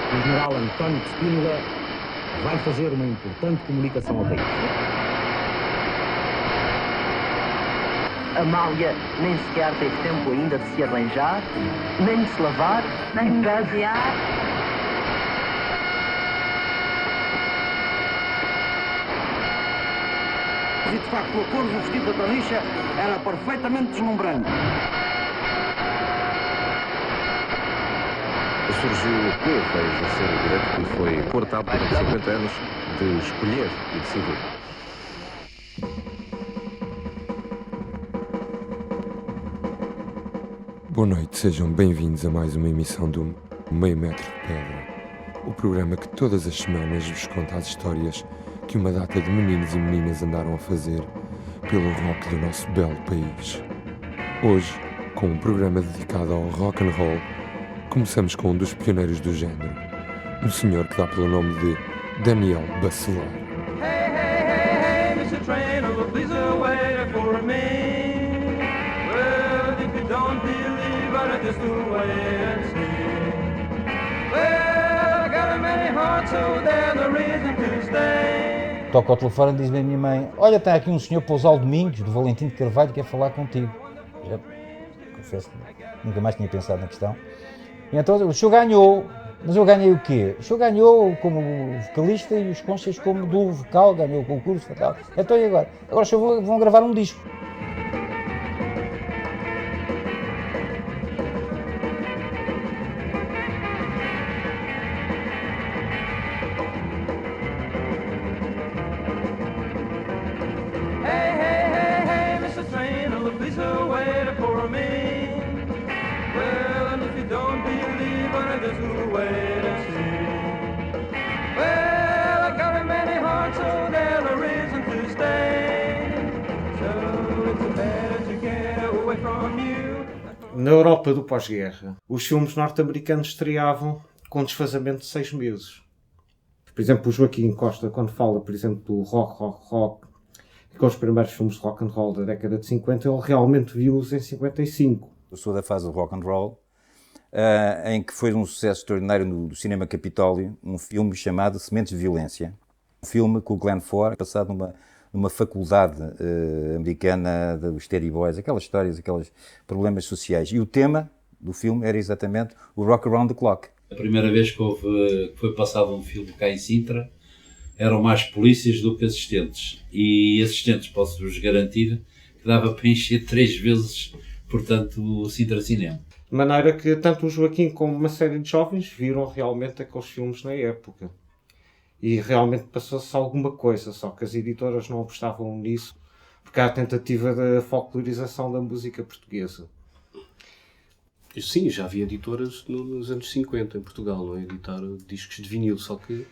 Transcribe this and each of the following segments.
O general António de Spínola vai fazer uma importante comunicação ao país. Amália nem sequer teve tempo ainda de se arranjar, nem de se lavar, nem de gazear. E de facto, a cor do vestido da Tanicha era perfeitamente deslumbrante. Surgiu o que vai exercer o direito que lhe foi cortado durante 50 anos de escolher e decidir. Boa noite, sejam bem-vindos a mais uma emissão do Meio Metro de Pedra, o programa que todas as semanas vos conta as histórias que uma data de meninos e meninas andaram a fazer pelo rock do nosso belo país. Hoje, com um programa dedicado ao rock and roll, começamos com um dos pioneiros do género, um senhor que dá pelo nome de Daniel Bacelar. Hey, hey, hey, hey, Mr. Trainer, please wait for me. Well, if you don't believe, I'll just wait and see. Well, I got a many hearts, so there's a reason to stay. Toca ao telefone e diz-me a minha mãe: olha, tem aqui um senhor Pousal Domingos, do Valentim de Carvalho, que quer falar contigo. Já confesso que nunca mais tinha pensado na questão. E então o senhor ganhou, mas eu ganhei o quê? O senhor ganhou como vocalista e os Conchas como do vocal, ganhou o concurso e tal. Então e agora? Agora o senhor vão gravar um disco. Hey, hey, hey, hey, Mr. Trainer, please wait for me. Well, and if you don't believe, I'll just wait and see. Well, I got a many hearts, so there's a reason to stay. So it's better to get away from you. Na Europa do pós-guerra, os filmes norte-americanos estreavam com desfazamento de 6 meses. Por exemplo, o Joaquim Costa, quando fala, por exemplo, do rock, com os primeiros filmes de rock and roll da década de 50, ele realmente viu-os em 55. Eu sou da fase do rock and roll, em que foi um sucesso extraordinário no cinema Capitólio, um filme chamado Sementes de Violência. Um filme com o Glenn Ford, passado numa faculdade americana dos Teddy Boys, aquelas histórias, aqueles problemas sociais. E o tema do filme era exatamente o Rock Around the Clock. A primeira vez que foi passado um filme cá em Sintra, eram mais polícias do que assistentes. E assistentes, posso-vos garantir, que dava para encher 3 vezes, portanto, o Sintra Cinema. De maneira que tanto o Joaquim como uma série de jovens viram realmente aqueles filmes na época. E realmente passou-se alguma coisa, só que as editoras não apostavam nisso, porque há a tentativa da folclorização da música portuguesa. Sim, já havia editoras nos anos 50 em Portugal, não é? Editar discos de vinil, só que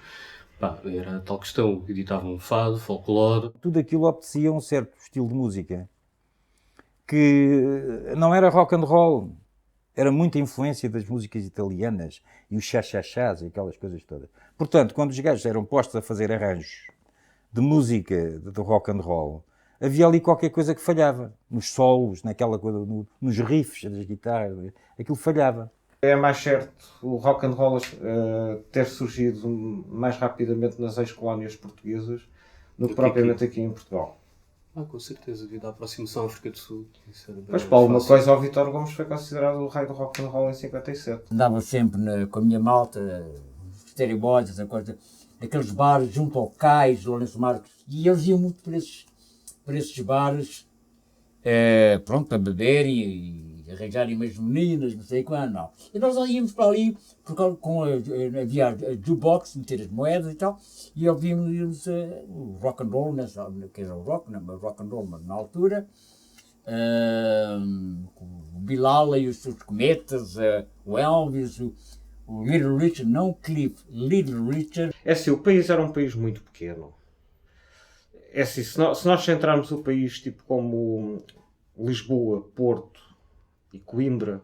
era a tal questão, editavam fado, folclore. Tudo aquilo obedecia a um certo estilo de música, que não era rock and roll, era muita influência das músicas italianas e os chá-chá-chás e aquelas coisas todas. Portanto, quando os gajos eram postos a fazer arranjos de música de rock and roll, havia ali qualquer coisa que falhava. Nos solos, naquela coisa, nos riffs das guitarras, aquilo falhava. É mais certo o rock and roll ter surgido mais rapidamente nas ex-colónias portuguesas do que propriamente aqui em Portugal. Com certeza, devido à aproximação à África do Sul. Mas para alguma coisa, o Vítor Gomes foi considerado o rei do rock and roll em 57. Andava sempre com a minha malta, os Teddy Boys, essa coisa, aqueles bares junto ao cais, Lourenço Marques, e eles iam muito para esses bares, para beber e arranjarem umas meninas, não sei quando, não. E nós íamos para ali, havia a jukebox, meter as moedas e tal, e ouvíamos o rock and roll, que era o rock and roll na altura, o Bilal e os seus cometas, o Elvis, o Little Richard, não Cliff, Little Richard. É assim, o país era um país muito pequeno. É assim, se nós centrarmos o país tipo como Lisboa, Porto e Coimbra,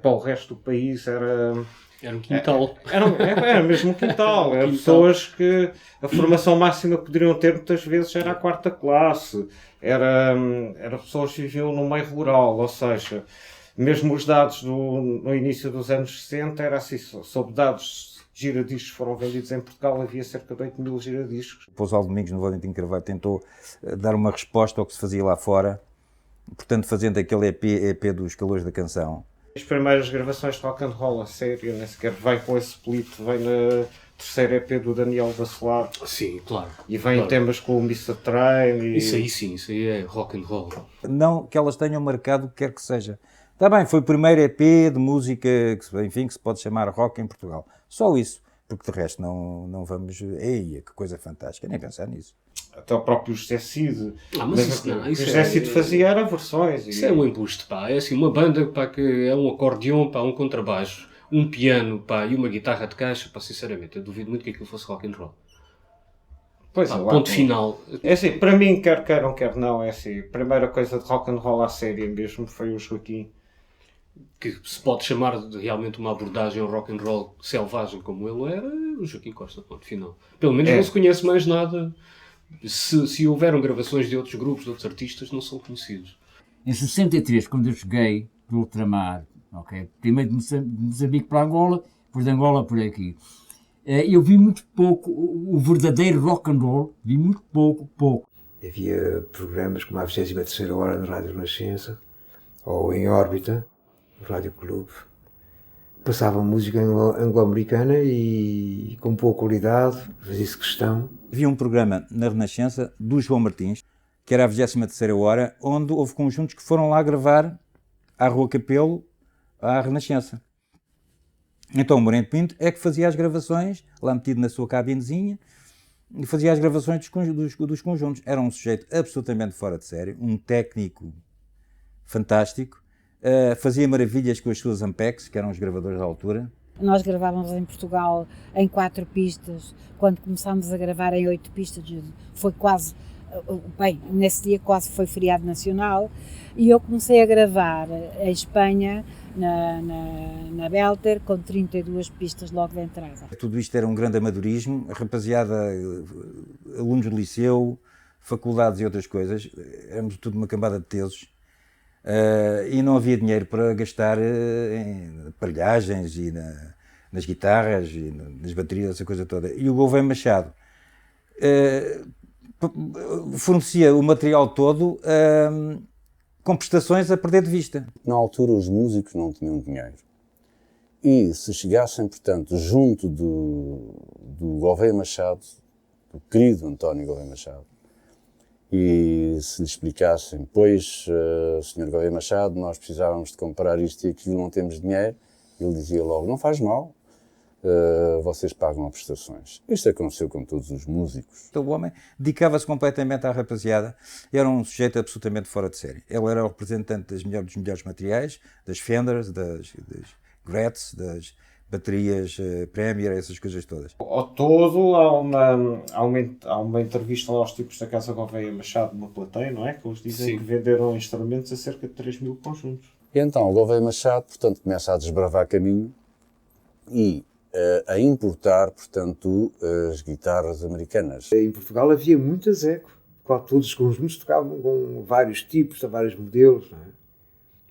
para o resto do país era um quintal. Era mesmo um quintal. Eram pessoas que a formação máxima que poderiam ter muitas vezes era a 4ª classe. Era pessoas que viviam no meio rural, ou seja, Mesmo os dados no início dos anos 60 era assim, sob dados giradiscos foram vendidos em Portugal, havia cerca de 8.000 giradiscos. Pouso Domingos no Valentim Carvalho tentou dar uma resposta ao que se fazia lá fora, portanto fazendo aquele EP dos Calores da Canção. As primeiras gravações de rock and roll a sério, nem sequer vem com esse split, vem na terceira EP do Daniel Bacelar. Sim, claro. E vem claro. Temas com o Mr. Train. E... Isso aí sim, isso aí é rock and roll. Não que elas tenham marcado o que quer que seja. Está bem, foi o primeiro EP de música, enfim, que se pode chamar rock em Portugal. Só isso, porque de resto não vamos... Eia, que coisa fantástica, nem pensar nisso. Até o próprio José Cid. Mas isso não, isso o José Cid fazia era versões. Isso é um embuste, pá. É assim, uma banda pá, que é um acordeão, pá, um contrabaixo, um piano, pá, e uma guitarra de caixa, pá, sinceramente, eu duvido muito que aquilo fosse rock and roll. Pois pá, ponto final. É assim, para mim, quer queiram, quer não, é assim, a primeira coisa de rock and roll à série mesmo foi o Joaquim. Que se pode chamar de realmente uma abordagem ao rock and roll selvagem como ele era, o Joaquim Costa, ponto final. Pelo menos não se conhece mais nada. Se houveram gravações de outros grupos, de outros artistas, não são conhecidos. Em 63, quando eu cheguei do ultramar, okay, primeiro de Moçambique para Angola, depois de Angola por aqui, eu vi muito pouco o verdadeiro rock and roll, vi muito pouco. Havia programas como a 23ª Hora na Rádio Renascença, ou em órbita, no Rádio Clube. Passavam música anglo-americana e com boa qualidade, fazia-se questão. Havia um programa na Renascença do João Martins, que era a 23ª Hora, onde houve conjuntos que foram lá gravar à Rua Capelo, à Renascença. Então o Moreno Pinto é que fazia as gravações, lá metido na sua cabinezinha, e fazia as gravações dos conjuntos. Era um sujeito absolutamente fora de série, um técnico fantástico, fazia maravilhas com as suas Ampex, que eram os gravadores da altura. Nós gravávamos em Portugal em 4 pistas, quando começámos a gravar em 8 pistas, foi quase, bem, nesse dia quase foi feriado nacional, e eu comecei a gravar em Espanha, na Belter, com 32 pistas logo de entrada. Tudo isto era um grande amadorismo, a rapaziada, alunos do liceu, faculdades e outras coisas, éramos tudo uma cambada de tesos. E não havia dinheiro para gastar em aparelhagens e nas guitarras e nas baterias, essa coisa toda. E o Gouveia Machado fornecia o material todo com prestações a perder de vista. Na altura os músicos não tinham dinheiro. E se chegassem, portanto, junto do Gouveia Machado, do querido António Gouveia Machado, e se lhe explicassem, pois, Sr. Gouveia Machado, nós precisávamos de comprar isto e aquilo, não temos dinheiro, ele dizia logo, não faz mal, vocês pagam as prestações. Isto aconteceu com todos os músicos. O homem dedicava-se completamente à rapaziada, era um sujeito absolutamente fora de série. Ele era o representante dos melhores materiais, das Fenders, das Gretz, das baterias Premier, essas coisas todas. Ao todo, há uma entrevista lá aos tipos da Casa Gouveia Machado numa plateia, não é? Que eles dizem que venderam instrumentos a cerca de 3.000 conjuntos. E então o Gouveia Machado, portanto, começa a desbravar caminho e a importar, portanto, as guitarras americanas. Em Portugal havia muitas eco, todos os conjuntos tocavam com vários tipos, vários modelos, não é?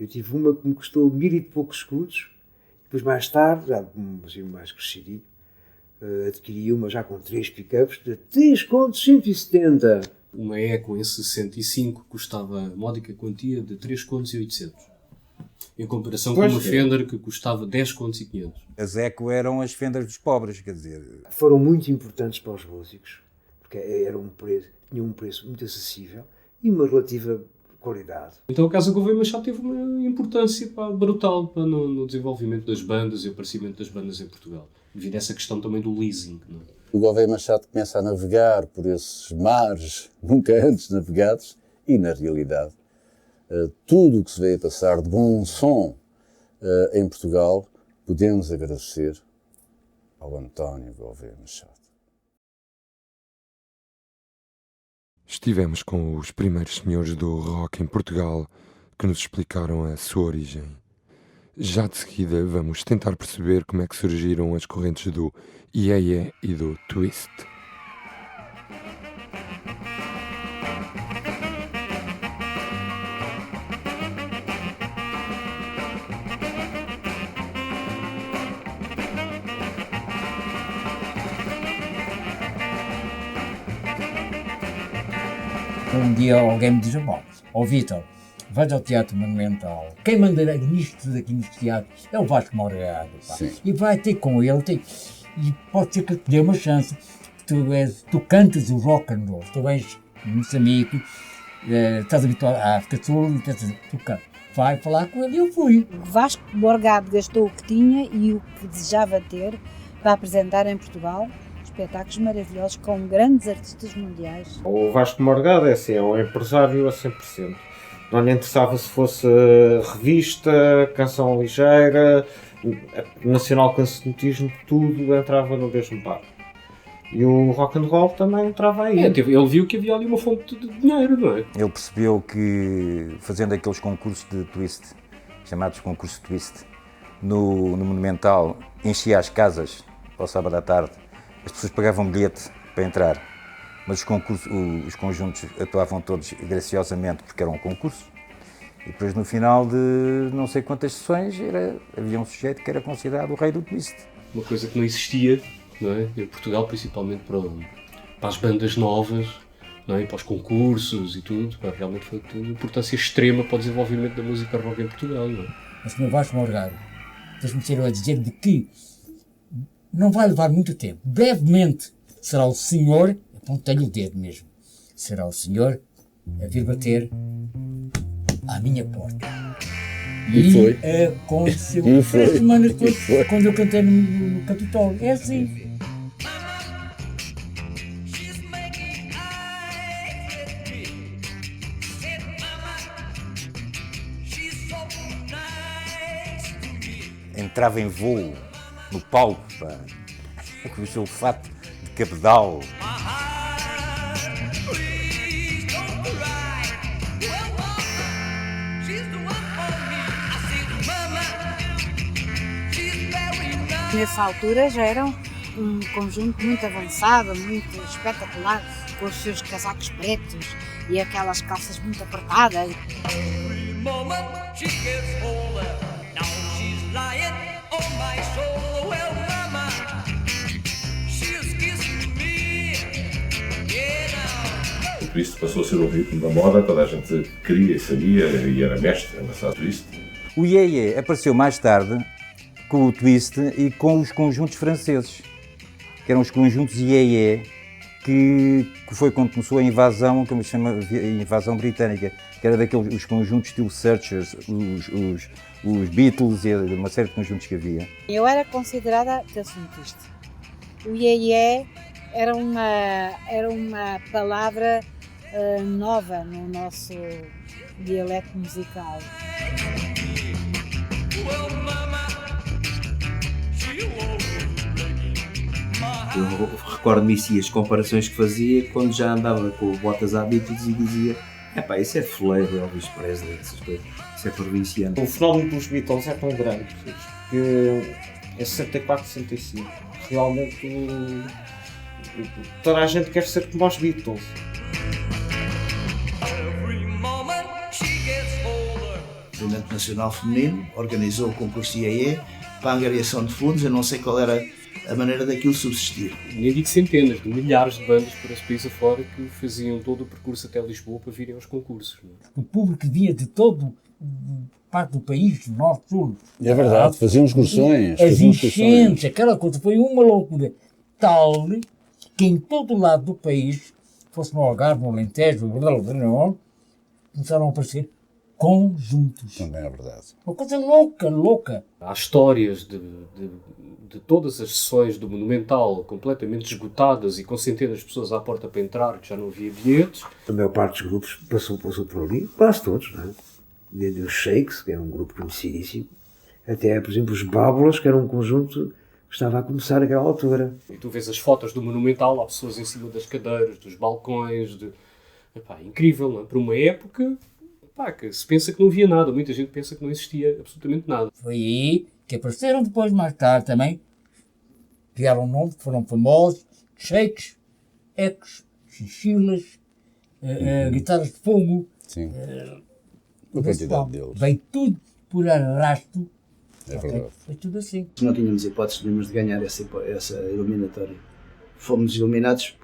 Eu tive uma que me custou 1.000 e poucos escudos. Depois, mais tarde, já mais crescidinho, adquiri uma já com 3 pickups de 3,170. Uma Eco em 65 custava a módica quantia de 3,800. Em comparação com uma Fender que custava 10,500. As Eco eram as Fenders dos pobres, quer dizer. Foram muito importantes para os músicos, porque tinham um preço muito acessível e uma relativa qualidade. Então a Casa Gouveia Machado teve uma importância brutal no desenvolvimento das bandas e o aparecimento das bandas em Portugal, devido a essa questão também do leasing. Não é? O Gouveia Machado começa a navegar por esses mares nunca antes navegados e, na realidade, tudo o que se veio a passar de bom som em Portugal, podemos agradecer ao António Gouveia Machado. Estivemos com os primeiros senhores do rock em Portugal que nos explicaram a sua origem. Já de seguida vamos tentar perceber como é que surgiram as correntes do Yeah Yeah e do Twist. Um dia alguém me diz, bom, ó Vítor, vais ao Teatro Monumental. Quem mandará nisto daqui neste teatro é o Vasco Morgado. E vai ter com ele, e pode ser que te dê uma chance. Tu cantas o rock and roll, tu és Moçambique, estás habituado à África do Sul, tu cantas. Vai falar com ele e eu fui. Vasco Morgado gastou o que tinha e o que desejava ter para apresentar em Portugal espetáculos maravilhosos com grandes artistas mundiais. O Vasco Morgado é assim, é um empresário a 100%. Não lhe interessava se fosse revista, canção ligeira, nacional cancionismo, tudo entrava no mesmo barco. E o rock and roll também entrava aí. Ele viu que havia ali uma fonte de dinheiro, não é? Ele percebeu que, fazendo aqueles concursos de twist, chamados concursos de twist, no Monumental, enchia as casas ao sábado à tarde, as pessoas pagavam bilhete para entrar, mas os conjuntos atuavam todos graciosamente porque era um concurso. E depois, no final de não sei quantas sessões, havia um sujeito que era considerado o rei do twist. Uma coisa que não existia, não é? Em Portugal, principalmente para as bandas novas, não é? Para os concursos e tudo, realmente foi de importância extrema para o desenvolvimento da música rock em Portugal. Não é? Mas, Sr. Vasco Morgado, deixe-me a dizer de que não vai levar muito tempo. Brevemente será o senhor, apontei-lhe o dedo mesmo, será o senhor a vir bater à minha porta. E foi. Aconteceu 3 semanas depois, quando eu cantei no Capitólio. É assim. Entrava em voo no palco, com o seu fato de cabedal. Nessa altura já era um conjunto muito avançado, muito espetacular, com os seus casacos pretos e aquelas calças muito apertadas. O twist passou a ser o ritmo da moda, toda a gente queria e sabia e era mestre a dançar twist. O Iê apareceu mais tarde com o twist e com os conjuntos franceses, que eram os conjuntos Iê, que foi quando começou a invasão, que se chama invasão britânica, que era daqueles os conjuntos estilo Searchers, os Beatles e uma série de conjuntos que havia. Eu era considerada cancionista. O Iê era uma palavra nova no nosso dialeto musical. Eu recordo-me as comparações que fazia quando já andava com botas à Beatles e dizia: epá, isso é fuleiro, Elvis Presley, essas coisas, isso é provinciano. O fenómeno dos Beatles é tão grande que é 64, 65. Realmente toda a gente quer ser como os Beatles. O Movimento Nacional Feminino organizou o concurso IAE para a angariação de fundos. Eu não sei qual era a maneira daquilo subsistir. Nem digo centenas, de milhares de bandas por esse país afora que faziam todo o percurso até Lisboa para virem aos concursos. Não é? O público vinha de todo parte do país, do norte, sul. É verdade, faziam excursões. As enchentes, aquela coisa, foi uma loucura tal que em todo o lado do país, fosse no Algarve, no Alentejo, começaram a aparecer conjuntos. Também é verdade. Uma coisa louca, louca. Há histórias de todas as sessões do Monumental completamente esgotadas e com centenas de pessoas à porta para entrar, que já não havia bilhetes. A maior parte dos grupos passou por ali, quase todos, não é? Desde os Shakes, que era um grupo conhecidíssimo, até, por exemplo, os Bábulas, que era um conjunto que estava a começar naquela altura. E tu vês as fotos do Monumental, há pessoas em cima das cadeiras, dos balcões, incrível, não é? Para uma época que se pensa que não havia nada, muita gente pensa que não existia absolutamente nada. Foi aí que apareceram depois, mais tarde também, criaram um nome, foram famosos, Shakes, Ecos, Chinchilas, guitarras de fogo. Sim. A quantidade deles. Veio tudo por arrasto. É verdade. Foi tudo assim. Não tínhamos hipótese nenhuma de ganhar essa eliminatória. Fomos eliminados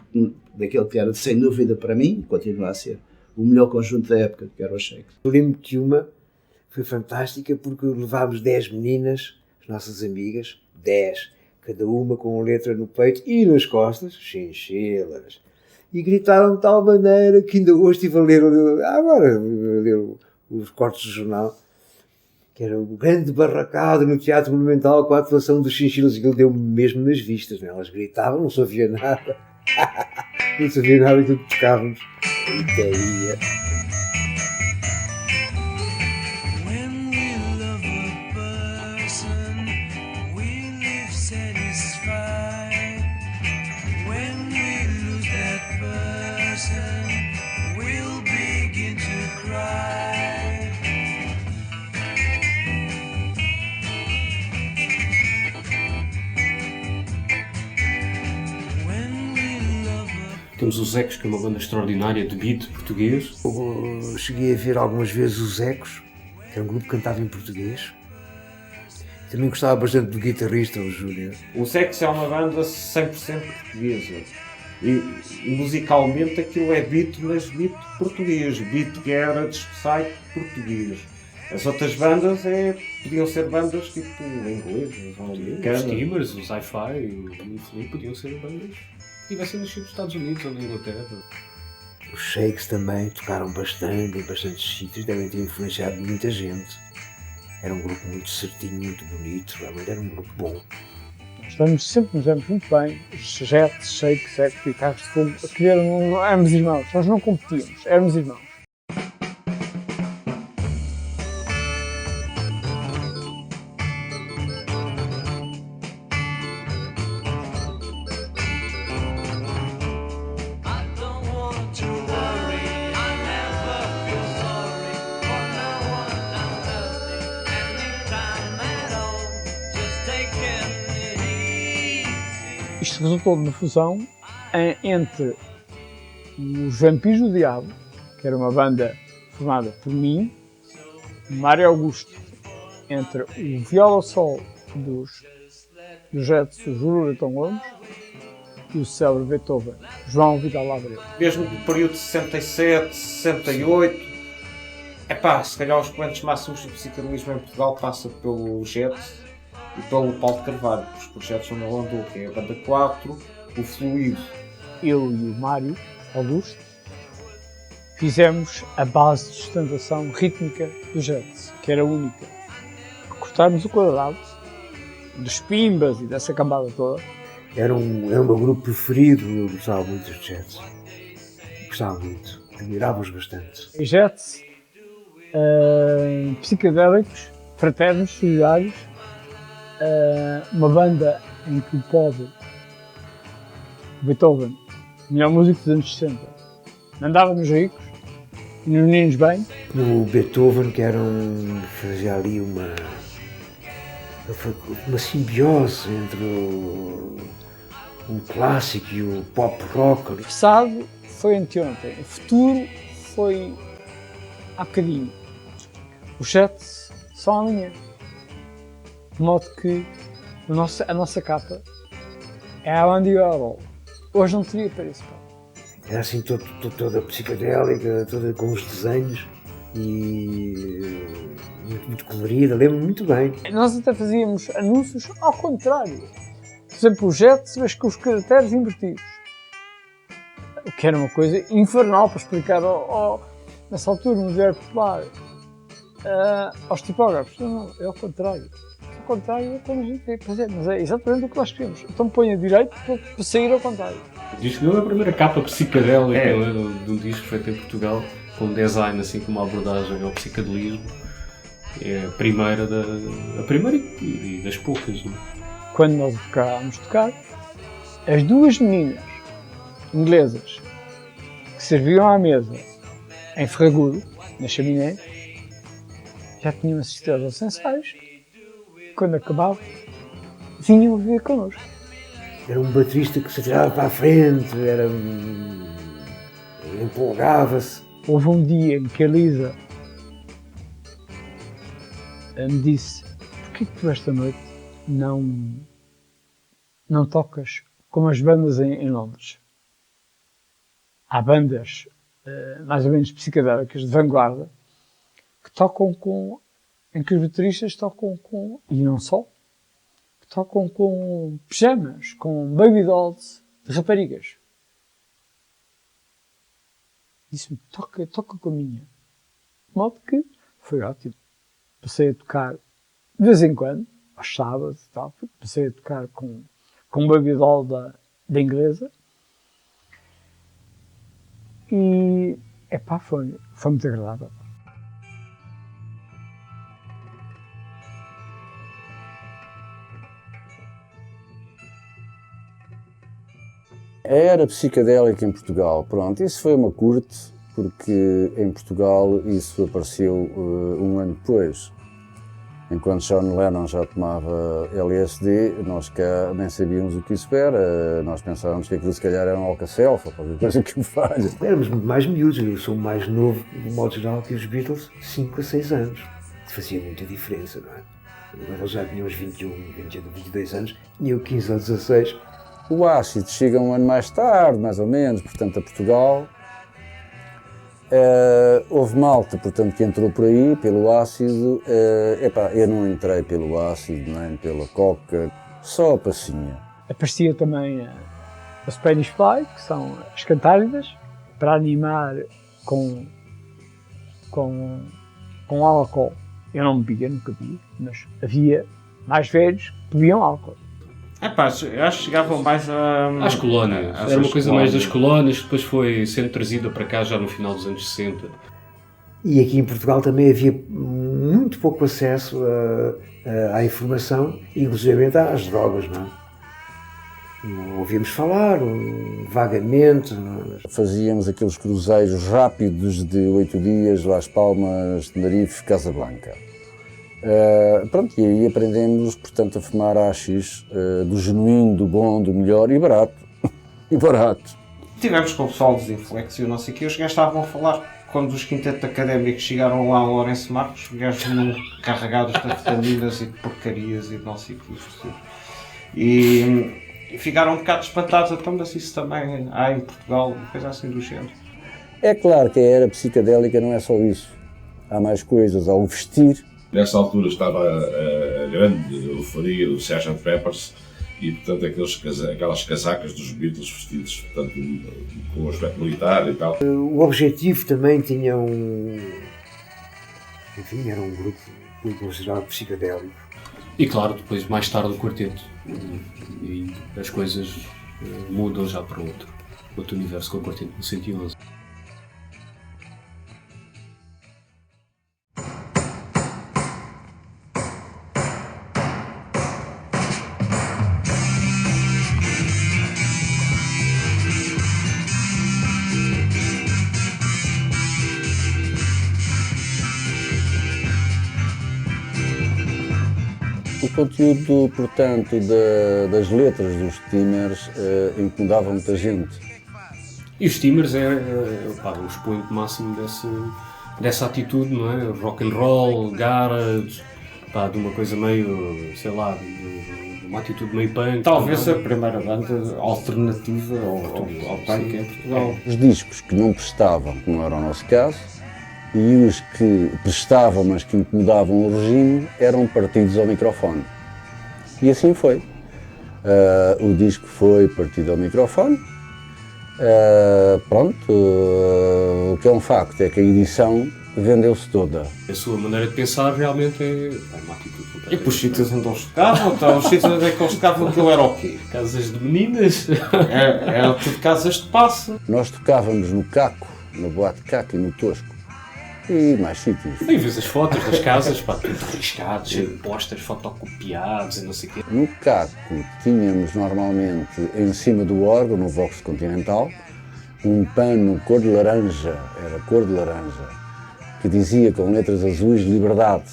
daquele que era, sem dúvida para mim, e continua a ser, o melhor conjunto da época, que era o Shakes. Eu lembro que uma foi fantástica porque levámos 10 meninas, as nossas amigas, 10, cada uma com letra no peito e nas costas, chinchelas, e gritaram de tal maneira que ainda hoje estive a ler, os cortes do jornal, que era o grande barracado no Teatro Monumental com a atuação dos chinchilas, e aquilo deu-me mesmo nas vistas, né? Elas gritavam, não se ouvia nada, não se ouvia nada do que tocávamos. Gritaria. Temos os Ecos, que é uma banda extraordinária de beat português. Eu cheguei a ver algumas vezes os Ecos, que era um grupo que cantava em português. Também gostava bastante do guitarrista, o Júlio. Os Ecos é uma banda 100% portuguesa. E musicalmente aquilo é beat, mas beat português. Beat Garage, Psyche português. As outras bandas podiam ser bandas tipo inglesas ou americanas. Os Steamers, os Hi-Fi e o Felipe podiam ser bandas que tivessem nascido nos Estados Unidos ou na Inglaterra. Os Shakes também tocaram bastante em bastantes sítios, devem ter influenciado muita gente. Era um grupo muito certinho, muito bonito, realmente era um grupo bom. Sempre nos demos muito bem, Jets, Shakes, Ecos e Carros de Fogo, éramos irmãos, nós não competíamos, éramos irmãos. Isto resultou de uma fusão entre os Vampiros do Diabo, que era uma banda formada por mim, Mário Augusto, entre o Viola Sol dos Jets, o Júlio Leitão Gomes, e o célebre Beethoven, João Vidal Abreu. Mesmo no período de 67, 68, se calhar os expoentes máximos do psicadelismo em Portugal passa pelo Jets e pelo Paulo de Carvalho, os projetos onde ele andou, que é a Banda 4, o Fluido. Eu e o Mário Augusto fizemos a base de sustentação rítmica do Jets, que era única. Cortarmos o quadrado dos pimbas e dessa cambada toda. Era o meu grupo preferido, eu gostava muito dos Jets. Gostava muito, admirava-os bastante. Jets, psicadélicos, fraternos, solidários, uma banda em que o pobre Beethoven, o melhor músico dos anos 60, mandava nos ricos e nos meninos bem. O Beethoven, que fazia ali uma simbiose entre o clássico e o pop rock. O passado foi anteontem, o futuro foi há bocadinho. Os Jets são amanhã. De modo que a nossa capa é a Andy Warhol. Hoje não teria para esse pau. Era assim toda psicodélica, toda com os desenhos e muito colorida, lembro-me muito bem. Nós até fazíamos anúncios ao contrário. Por exemplo, o Jets, mas com os caracteres invertidos. O que era uma coisa infernal para explicar nessa altura, no Diário Popular, aos tipógrafos. Não, é ao contrário. Ao contrário é como a gente vê. Mas é exatamente o que nós queremos. Então põe a direito para sair ao contrário. O disco deu a primeira capa psicadélica de um disco feito em Portugal, com um design assim, com uma abordagem ao psicadelismo. É a primeira e das poucas. Não? Quando nós acabámos de tocar, as duas meninas inglesas que serviam à mesa em Ferragudo, na chaminé, já tinham assistido aos ensaios. Quando acabava, vinham a viver connosco. Era um baterista que se atirava para a frente, empolgava-se. Houve um dia em que a Lisa me disse: porquê que tu esta noite não tocas como as bandas em Londres? Há bandas mais ou menos psicadélicas, de vanguarda, que tocam em que os bateristas tocam com, e não só, que tocam com pijamas, com baby dolls de raparigas. Disse-me, toca com a minha. De modo que foi ótimo. Passei a tocar de vez em quando, aos sábados e tal, passei a tocar com baby doll da inglesa. E, epá, foi muito agradável. A era psicadélica em Portugal, pronto, isso foi uma curte, porque em Portugal isso apareceu um ano depois. Enquanto John Lennon já tomava LSD, nós cá nem sabíamos o que isso era, nós pensávamos que aquilo se calhar era um alcacelfa, qualquer coisa que me falha. Éramos muito mais miúdos, eu sou mais novo, de modo geral, que os Beatles, 5 a 6 anos. Isso fazia muita diferença, não é? Eles já tinham uns 21, 22 anos, e eu 15 ou 16. O ácido chega um ano mais tarde, mais ou menos, portanto, a Portugal. Houve malta, portanto, que entrou por aí, pelo ácido. Eu não entrei pelo ácido, nem pela coca, só a passinha. Aparecia também a Spanish Fly, que são as cantáridas, para animar com álcool. Eu não bebia, nunca vi, mas havia mais velhos que bebiam álcool. Eu acho que chegavam mais às colónias. Era uma coisa mais das colónias, que depois foi sendo trazida para cá já no final dos anos 60. E aqui em Portugal também havia muito pouco acesso à informação, inclusive às drogas, não é? Ouvíamos falar vagamente. Fazíamos aqueles cruzeiros rápidos de 8 dias, Las Palmas, Tenerife, Casablanca. E aí aprendemos, portanto, a fumar hachis do genuíno, do bom, do melhor e barato. E barato. Tivemos com o pessoal dos Inflexo e não sei o que, os gajos estavam a falar, quando os quintetos académicos chegaram lá ao Lourenço Marcos, os gajos vinham carregados de vitaminas e de porcarias e de não sei o que. E ficaram um bocado espantados, então, mas isso também há em Portugal, uma coisa assim do género. É claro que a era psicadélica não é só isso. Há mais coisas, há o vestir. Nessa altura estava a grande euforia do Sgt. Peppers e, portanto, aquelas casacas dos Beatles vestidos, portanto, com o aspecto militar e tal. O Objetivo também tinha Enfim, era um grupo considerado psicadélico. E claro, depois, mais tarde, o quarteto. E as coisas mudam já para outro universo com o quarteto no 111. O conteúdo, portanto, das letras dos Steamers incomodava muita gente. E os Steamers é o expoente máximo dessa atitude, não é? Rock and roll, garage, de uma coisa meio, sei lá, de uma atitude meio punk. Talvez a primeira banda alternativa ao punk em Portugal. Os discos que não prestavam, que não era o nosso caso, e os que prestavam, mas que incomodavam o regime, eram partidos ao microfone. E assim foi. O disco foi partido ao microfone. O que é um facto é que a edição vendeu-se toda. A sua maneira de pensar realmente é uma atitude completamente. E para os sítios onde eles tocavam, os sítios onde eles tocavam, aquilo era o quê? Casas de meninas? Eram tudo casas de passe. Nós tocávamos no Caco, na Boate Caco e no Tosco. E mais sítios. E vês as fotos das casas, tudo riscado, cheio de posters fotocopiados e não sei o quê. No Caco tínhamos normalmente em cima do órgão, no Vox Continental, um pano cor de laranja, era cor de laranja, que dizia com letras azuis Liberdade.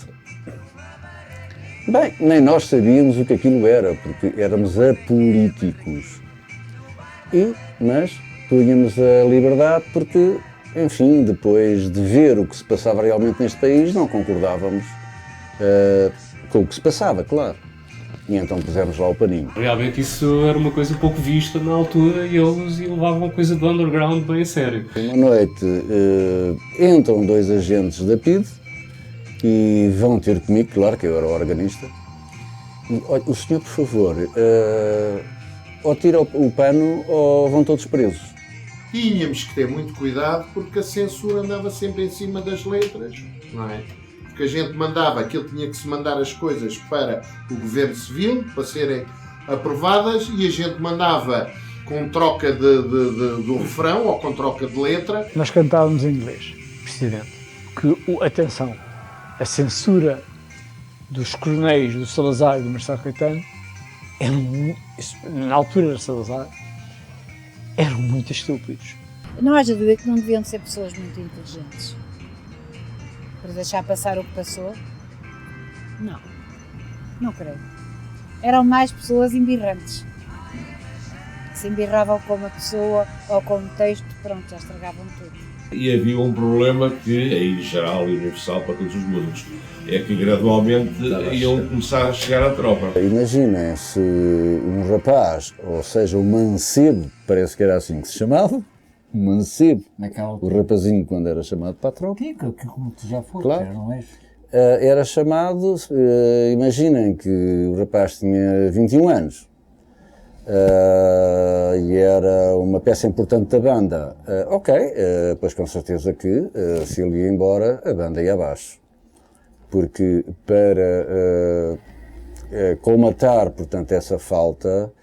Bem, nem nós sabíamos o que aquilo era, porque éramos apolíticos. Mas punhamos a liberdade porque, enfim, depois de ver o que se passava realmente neste país, não concordávamos com o que se passava, claro. E então pusemos lá o paninho. Realmente isso era uma coisa pouco vista na altura e eles levavam a coisa do underground bem a sério. Uma noite entram 2 agentes da PIDE e vão ter comigo, claro que eu era o organista. E, olha, o senhor, por favor, ou tira o pano ou vão todos presos. Tínhamos que ter muito cuidado porque a censura andava sempre em cima das letras, não é? Porque a gente mandava, aquilo tinha que se mandar as coisas para o governo civil, para serem aprovadas, e a gente mandava com troca do refrão ou com troca de letra. Nós cantávamos em inglês, Presidente, que, atenção, a censura dos coronéis do Salazar e do Marcelo Caetano, na altura de Salazar, eram muito estúpidos. Não haja dúvida que não deviam ser pessoas muito inteligentes. Para deixar passar o que passou? Não creio. Eram mais pessoas embirrantes. Que se embirravam com uma pessoa ou com um texto, pronto, já estragavam tudo. E havia um problema que é geral e universal para todos os músicos. É que gradualmente iam começar a chegar à tropa. Imaginem se um rapaz, ou seja, um mancebo, parece que era assim que se chamava, mancebo, o rapazinho quando era chamado para a tropa. Que como tu já foste, claro. Não és? Era chamado, imaginem que o rapaz tinha 21 anos e era uma peça importante da banda. Pois com certeza que se ele ia embora, a banda ia abaixo. Porque para colmatar, portanto, essa falta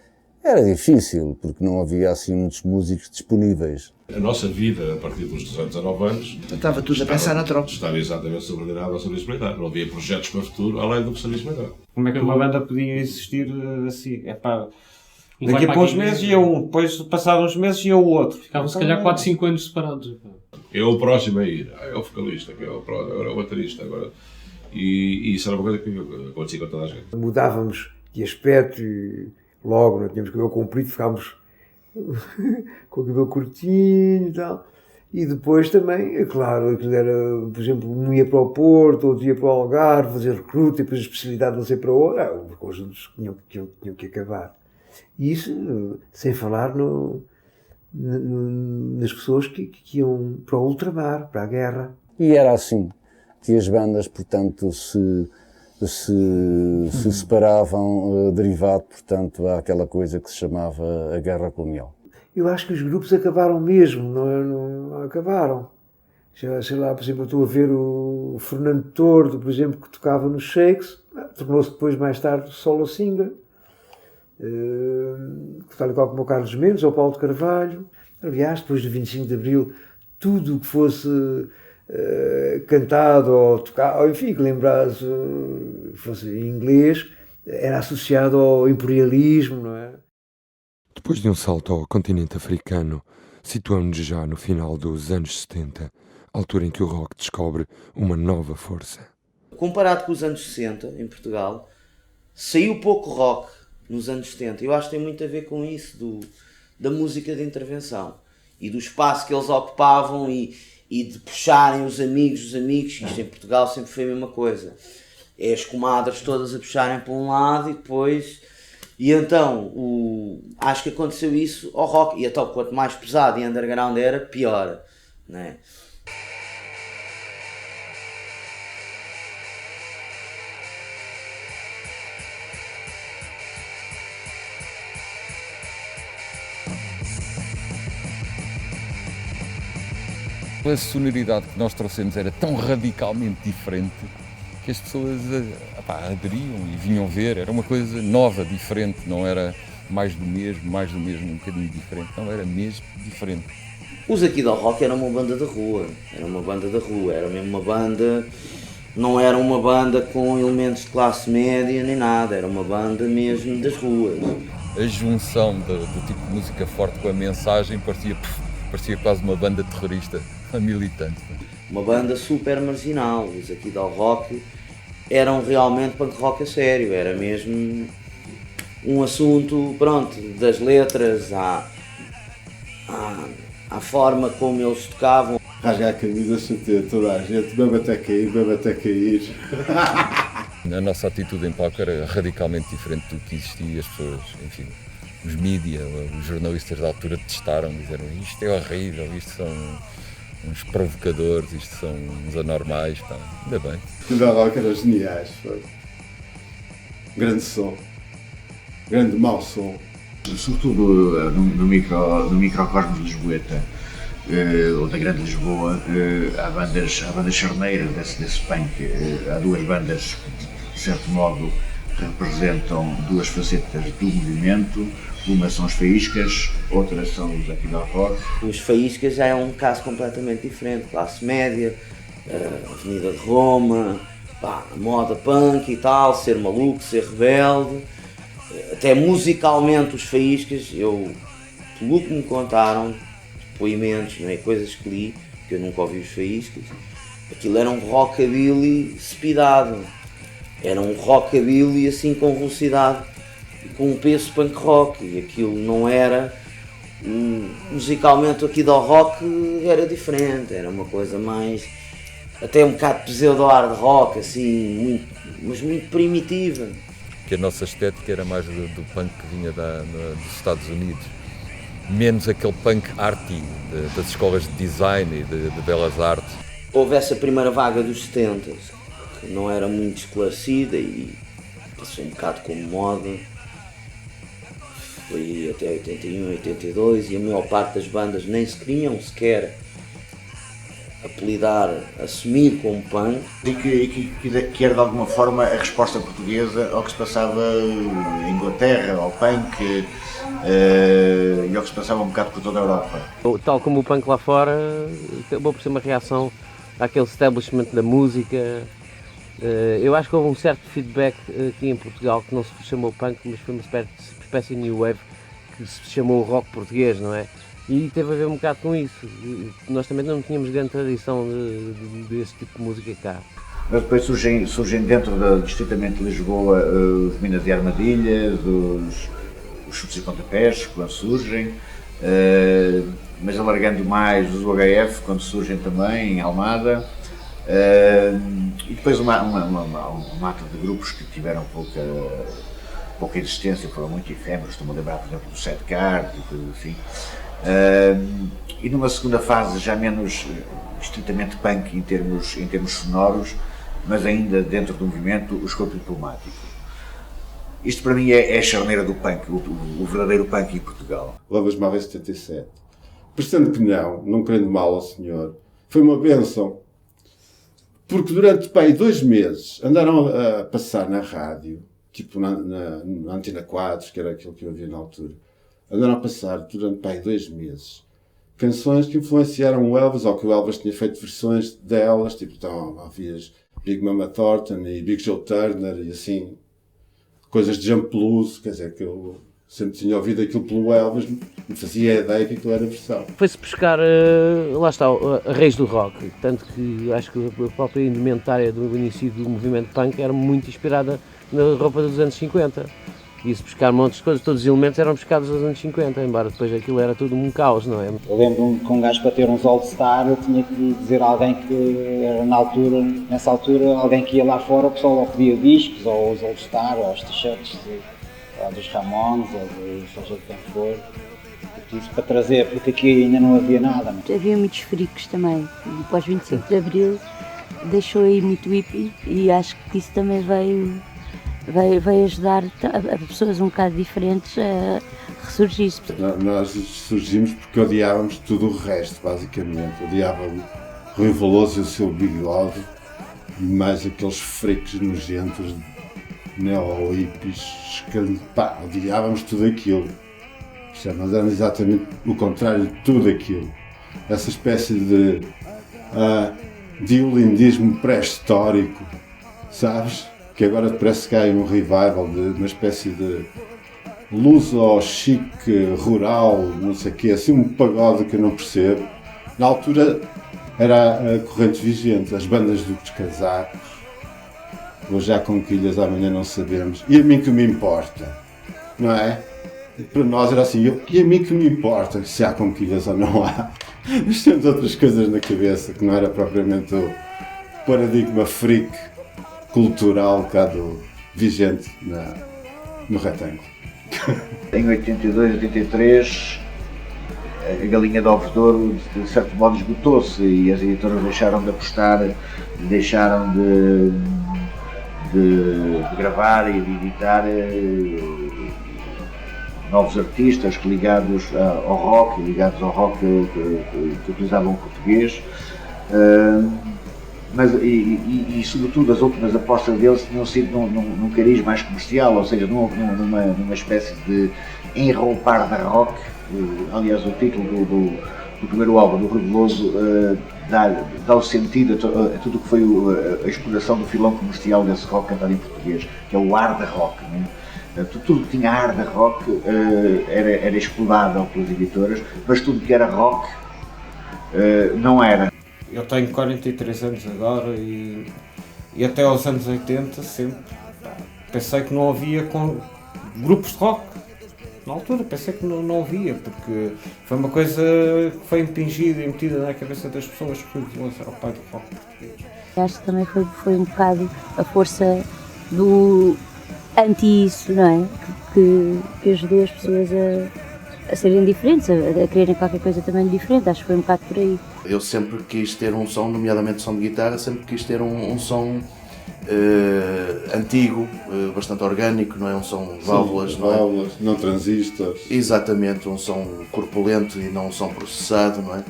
era difícil, porque não havia assim muitos músicos disponíveis. A nossa vida, a partir dos 18, 19 anos... Estava tudo a pensar na tropa. Estava exatamente subordinado ao serviço militar. Não havia projetos para o futuro, além do serviço militar. Como é que uma banda podia existir assim? Daqui a uns meses ia um, depois, passados uns meses, ia o outro. Ficavam se calhar 4, 5 anos separados. Eu o próximo a ir. É o vocalista, que é agora o baterista. Agora. E isso era uma coisa que acontecia com toda a gente. Mudávamos de aspecto e logo não tínhamos cabelo comprido, ficávamos com o cabelo curtinho e tal. E depois também, é claro, aquilo era, por exemplo, um ia para o Porto, outro ia para o Algarve, fazer recruta e depois a especialidade não sei para onde. Os conjuntos tinham que acabar. E isso sem falar nas pessoas que iam para o ultramar, para a guerra. E era assim que as bandas, portanto, se separavam, derivado, portanto, àquela coisa que se chamava a Guerra Colonial. Eu acho que os grupos acabaram mesmo, não acabaram. Sei lá, por exemplo, eu estou a ver o Fernando Tordo, por exemplo, que tocava nos Shakes, tornou-se depois, mais tarde, solo singer, tal e qual como o Carlos Mendes ou o Paulo de Carvalho. Aliás, depois do 25 de Abril, tudo o que fosse cantado ou tocado, ou enfim, que lembrasse, fosse em inglês, era associado ao imperialismo, não é? Depois de um salto ao continente africano, situamos-nos já no final dos anos 70, altura em que o rock descobre uma nova força. Comparado com os anos 60, em Portugal, saiu pouco rock nos anos 70. Eu acho que tem muito a ver com isso, da música de intervenção e do espaço que eles ocupavam e de puxarem os amigos, isto em Portugal sempre foi a mesma coisa. É as comadres todas a puxarem para um lado e depois... E então, acho que aconteceu isso ao rock, e então quanto mais pesado e underground era, pior, não é? A sonoridade que nós trouxemos era tão radicalmente diferente que as pessoas aderiam e vinham ver, era uma coisa nova, diferente, não era mais do mesmo, um bocadinho diferente, não, era mesmo diferente. Os Aqui do Rock era uma banda da rua, era mesmo uma banda, não era uma banda com elementos de classe média nem nada, era uma banda mesmo das ruas. A junção do tipo de música forte com a mensagem parecia quase uma banda terrorista, militante. Uma banda super marginal, os Aqui do Rock eram realmente punk rock a sério, era mesmo um assunto, pronto, das letras à forma como eles tocavam. Rasgar a camisa, chateia toda a gente, bebe até cair. A nossa atitude em palco era radicalmente diferente do que existia. As pessoas, enfim, os mídia, os jornalistas da altura testaram, disseram isto é horrível, isto são uns provocadores, isto são uns anormais, pá, ainda bem. Os da rock eram geniais, foi. Grande som, grande mau som. Sobretudo no microcosmos lisboeta, ou da Grande Lisboa, há bandas charneiras desse punk. Há duas bandas que, de certo modo, representam duas facetas do movimento. Uma são os Faíscas, outra são os Aqui da Rock. Os Faíscas já é um caso completamente diferente, classe média, Avenida de Roma, pá, moda punk e tal, ser maluco, ser rebelde. Até musicalmente os Faíscas, pelo que me contaram, depoimentos, não é? Coisas que li, que eu nunca ouvi os Faíscas, aquilo era um rockabilly speedado, era um rockabilly assim com velocidade, com um peso punk rock, e aquilo não era, musicalmente aqui do rock era diferente, era uma coisa mais, até um bocado pseudo-hard rock, assim, mas muito primitiva. Que a nossa estética era mais do punk que vinha dos Estados Unidos, menos aquele punk arty das escolas de design e de belas artes. Houve essa primeira vaga dos 70, que não era muito esclarecida e passou um bocado como moda. Foi até 81, 82 e a maior parte das bandas nem se queriam sequer apelidar, assumir como punk. E que era de alguma forma a resposta portuguesa ao que se passava em Inglaterra, ao punk e ao que se passava um bocado por toda a Europa. Tal como o punk lá fora, acabou por ser uma reação àquele establishment da música. Eu acho que houve um certo feedback aqui em Portugal que não se chamou punk, mas foi uma espécie de new wave que se chamou rock português, não é? E teve a ver um bocado com isso. Nós também não tínhamos grande tradição desse tipo de música cá. Mas depois surgem dentro do distritamente de Lisboa os Minas e Armadilhas, os Chutes e Pontapés, quando surgem, mas alargando mais os UHF, quando surgem também em Almada. E depois uma mata de grupos que tiveram pouca existência, foram muito efêmeros. Estou-me a lembrar, por exemplo, do Sidecar e coisas assim. E numa segunda fase já menos estritamente punk em termos sonoros, mas ainda dentro do movimento, o Escorpo Diplomático. Isto para mim é a charneira do punk, o verdadeiro punk em Portugal. Levas mal em 77. Parecendo que não querendo mal ao senhor, foi uma bênção. Porque durante 2 meses andaram a passar na rádio, tipo na Antena 4, que era aquilo que eu havia na altura, andaram a passar durante 2 meses canções que influenciaram o Elvis, ou que o Elvis tinha feito versões delas, tipo, então havia Big Mama Thornton e Big Joe Turner e assim, coisas de jump blues, quer dizer, que eu sempre tinha ouvido aquilo pelo Elvis, me fazia a ideia que aquilo era versão. Foi-se buscar, lá está, a raiz do rock, tanto que acho que a própria indumentária do início do movimento punk era muito inspirada na roupa dos anos 50. Ia-se buscar montes de coisas, todos os elementos eram buscados nos anos 50, embora depois aquilo era tudo um caos, não é? Eu lembro-me que um gajo para ter uns All-Star eu tinha que dizer a alguém que era nessa altura, alguém que ia lá fora, o pessoal ou pedia discos, ou os All-Star, ou os t-shirts dos Ramones, ou seja de quem for, isso para trazer, porque aqui ainda não havia nada. Havia muitos fricos também, depois 25 de Abril deixou aí muito hippie e acho que isso também veio ajudar a pessoas um bocado diferentes a ressurgir. Nós surgimos porque odiávamos tudo o resto, basicamente. Odiava o Rui Veloso e o seu bigode, e mais aqueles freaks nojentos, neo-hippies, odiávamos tudo aquilo. Nós éramos exatamente o contrário de tudo aquilo. Essa espécie de lindismo pré-histórico, sabes? Que agora parece que há um revival de uma espécie de luso-chique rural, não sei o quê, assim um pagode que eu não percebo. Na altura era a corrente vigente, as bandas dos casacos, hoje há conquilhas, amanhã não sabemos, e a mim que me importa, não é? E para nós era assim, e a mim que me importa se há conquilhas ou não há. Mas temos outras coisas na cabeça, que não era propriamente o paradigma freak cultural um bocado vigente no retângulo. Em 82, 83, a Galinha de Ovos de Ouro, de certo modo, esgotou-se e as editoras deixaram de apostar, deixaram de gravar e de editar novos artistas ligados ao rock, que utilizavam o português. E sobretudo as últimas apostas deles tinham sido num cariz mais comercial, ou seja, numa espécie de enroupar da rock. Aliás, o título do primeiro álbum, do Reveloso, dá o sentido a tudo o que foi a exploração do filão comercial desse rock cantado em português, que é o hard rock. Não é? Tudo que tinha hard rock era explorado pelas editoras, mas tudo que era rock não era. Eu tenho 43 anos agora e até aos anos 80 sempre pensei que não havia grupos de rock. Na altura pensei que não havia, porque foi uma coisa que foi impingida e metida na cabeça das pessoas que o violão era o pai do rock português. Acho que também foi um bocado a força do anti-isso, não é? Que ajudou as pessoas a serem diferentes, a quererem qualquer coisa também diferente. Acho que foi um bocado por aí. Eu sempre quis ter um som, nomeadamente som de guitarra, sempre quis ter um som antigo, bastante orgânico, não é? Um som válvulas, não transistores. Exatamente, um som corpulento e não um som processado, não é?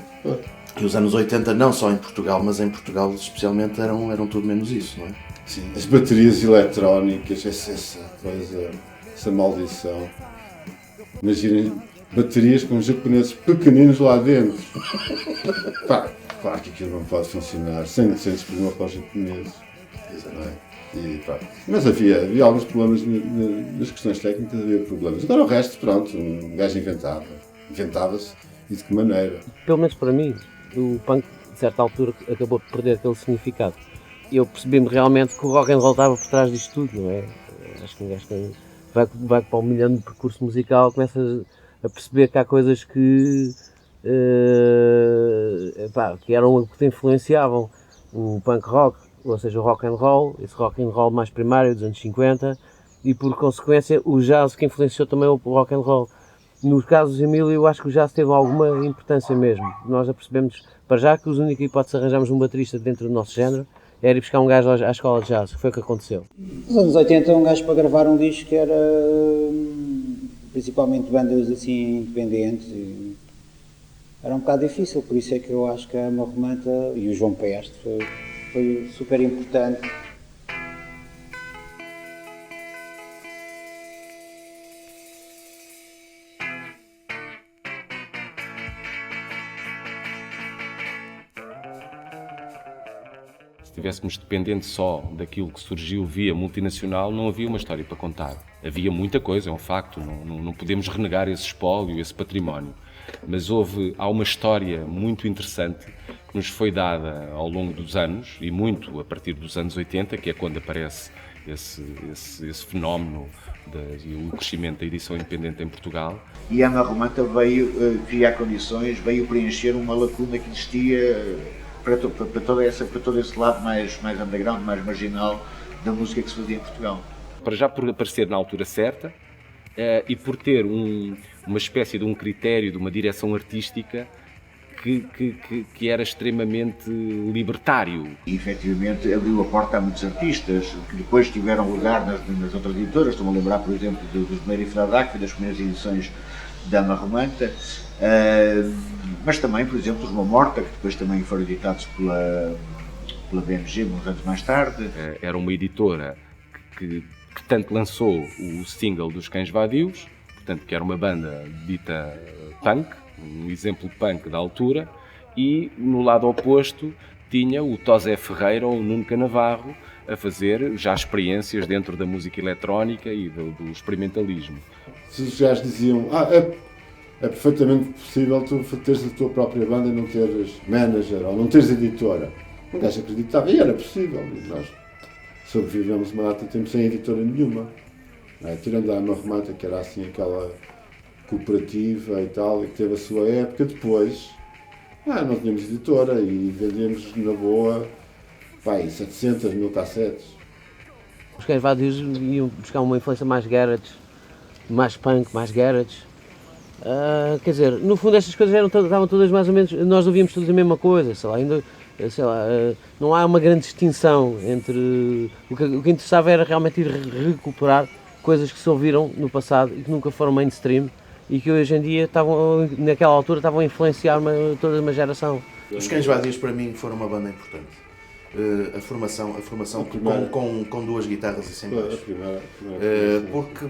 E os anos 80, não só em Portugal, mas em Portugal especialmente, eram tudo menos isso, não é? Sim, as baterias eletrónicas, essa maldição. Imaginem baterias com japoneses pequeninos lá dentro. Pá, claro que aquilo não pode funcionar sem problema para os japoneses. Mas havia alguns problemas nas questões técnicas, havia problemas. Agora o resto, pronto, um gajo inventava-se e de que maneira. Pelo menos para mim, o punk, de certa altura, acabou de perder aquele significado. Eu percebi-me realmente que o rock and roll estava por trás disto tudo, não é? Acho que um gajo vai para um milhão de percurso musical, começa a perceber que há coisas que eram que te influenciavam o punk rock, ou seja, o rock and roll, esse rock and roll mais primário dos anos 50, e por consequência o jazz que influenciou também o rock and roll. No caso do Emílio, eu acho que o jazz teve alguma importância mesmo. Nós apercebemos para já que a única hipótese de arranjarmos um baterista dentro do nosso género era ir buscar um gajo à escola de jazz, que foi o que aconteceu. Nos anos 80 um gajo para gravar um disco que era principalmente bandas assim independentes, era um bocado difícil, por isso é que eu acho que a Marromanta e o João Peste foi super importante. Se estivéssemos dependentes só daquilo que surgiu via multinacional, não havia uma história para contar. Havia muita coisa, é um facto, não podemos renegar esse espólio, esse património. Mas há uma história muito interessante que nos foi dada ao longo dos anos, e muito a partir dos anos 80, que é quando aparece esse fenómeno e o crescimento da edição independente em Portugal. E a Marromanta veio criar condições, veio preencher uma lacuna que existia para todo esse lado mais underground, mais marginal da música que se fazia em Portugal. Para já por aparecer na altura certa e por ter uma espécie de um critério, de uma direção artística que era extremamente libertário. E efetivamente abriu a porta a muitos artistas que depois tiveram lugar nas outras editoras. Estou-me a lembrar, por exemplo, dos Meire e Fradac, que foi das primeiras edições da Marromanta. Mas também, por exemplo, os Uma Morta, que depois também foram editados pela BMG, uns anos mais tarde. Era uma editora que tanto lançou o single dos Cães Vadios, portanto, que era uma banda dita punk, um exemplo punk da altura, e no lado oposto tinha o Tosé Ferreira ou o Nuno Canavarro a fazer já experiências dentro da música eletrónica e do experimentalismo. Se os gajos diziam, é perfeitamente possível tu teres a tua própria banda e não teres manager ou não teres editora. Um gajo acreditava e era possível. E nós sobrevivemos uma data de tempo sem editora nenhuma. Tirando a Marromanta, que era assim aquela cooperativa e tal, e que teve a sua época, depois não tínhamos editora e vendíamos na boa 700 mil cassetes. Os cães vadios iam buscar uma influência mais garage, mais punk, mais garage. Quer dizer, no fundo estas coisas estavam todas mais ou menos, nós ouvíamos todos a mesma coisa, não há uma grande distinção entre... O que interessava era realmente ir recuperar coisas que se ouviram no passado e que nunca foram mainstream e que hoje em dia, naquela altura, estavam a influenciar toda uma geração. Os Cães Vadios para mim foram uma banda importante. A formação com duas guitarras e sem baixo.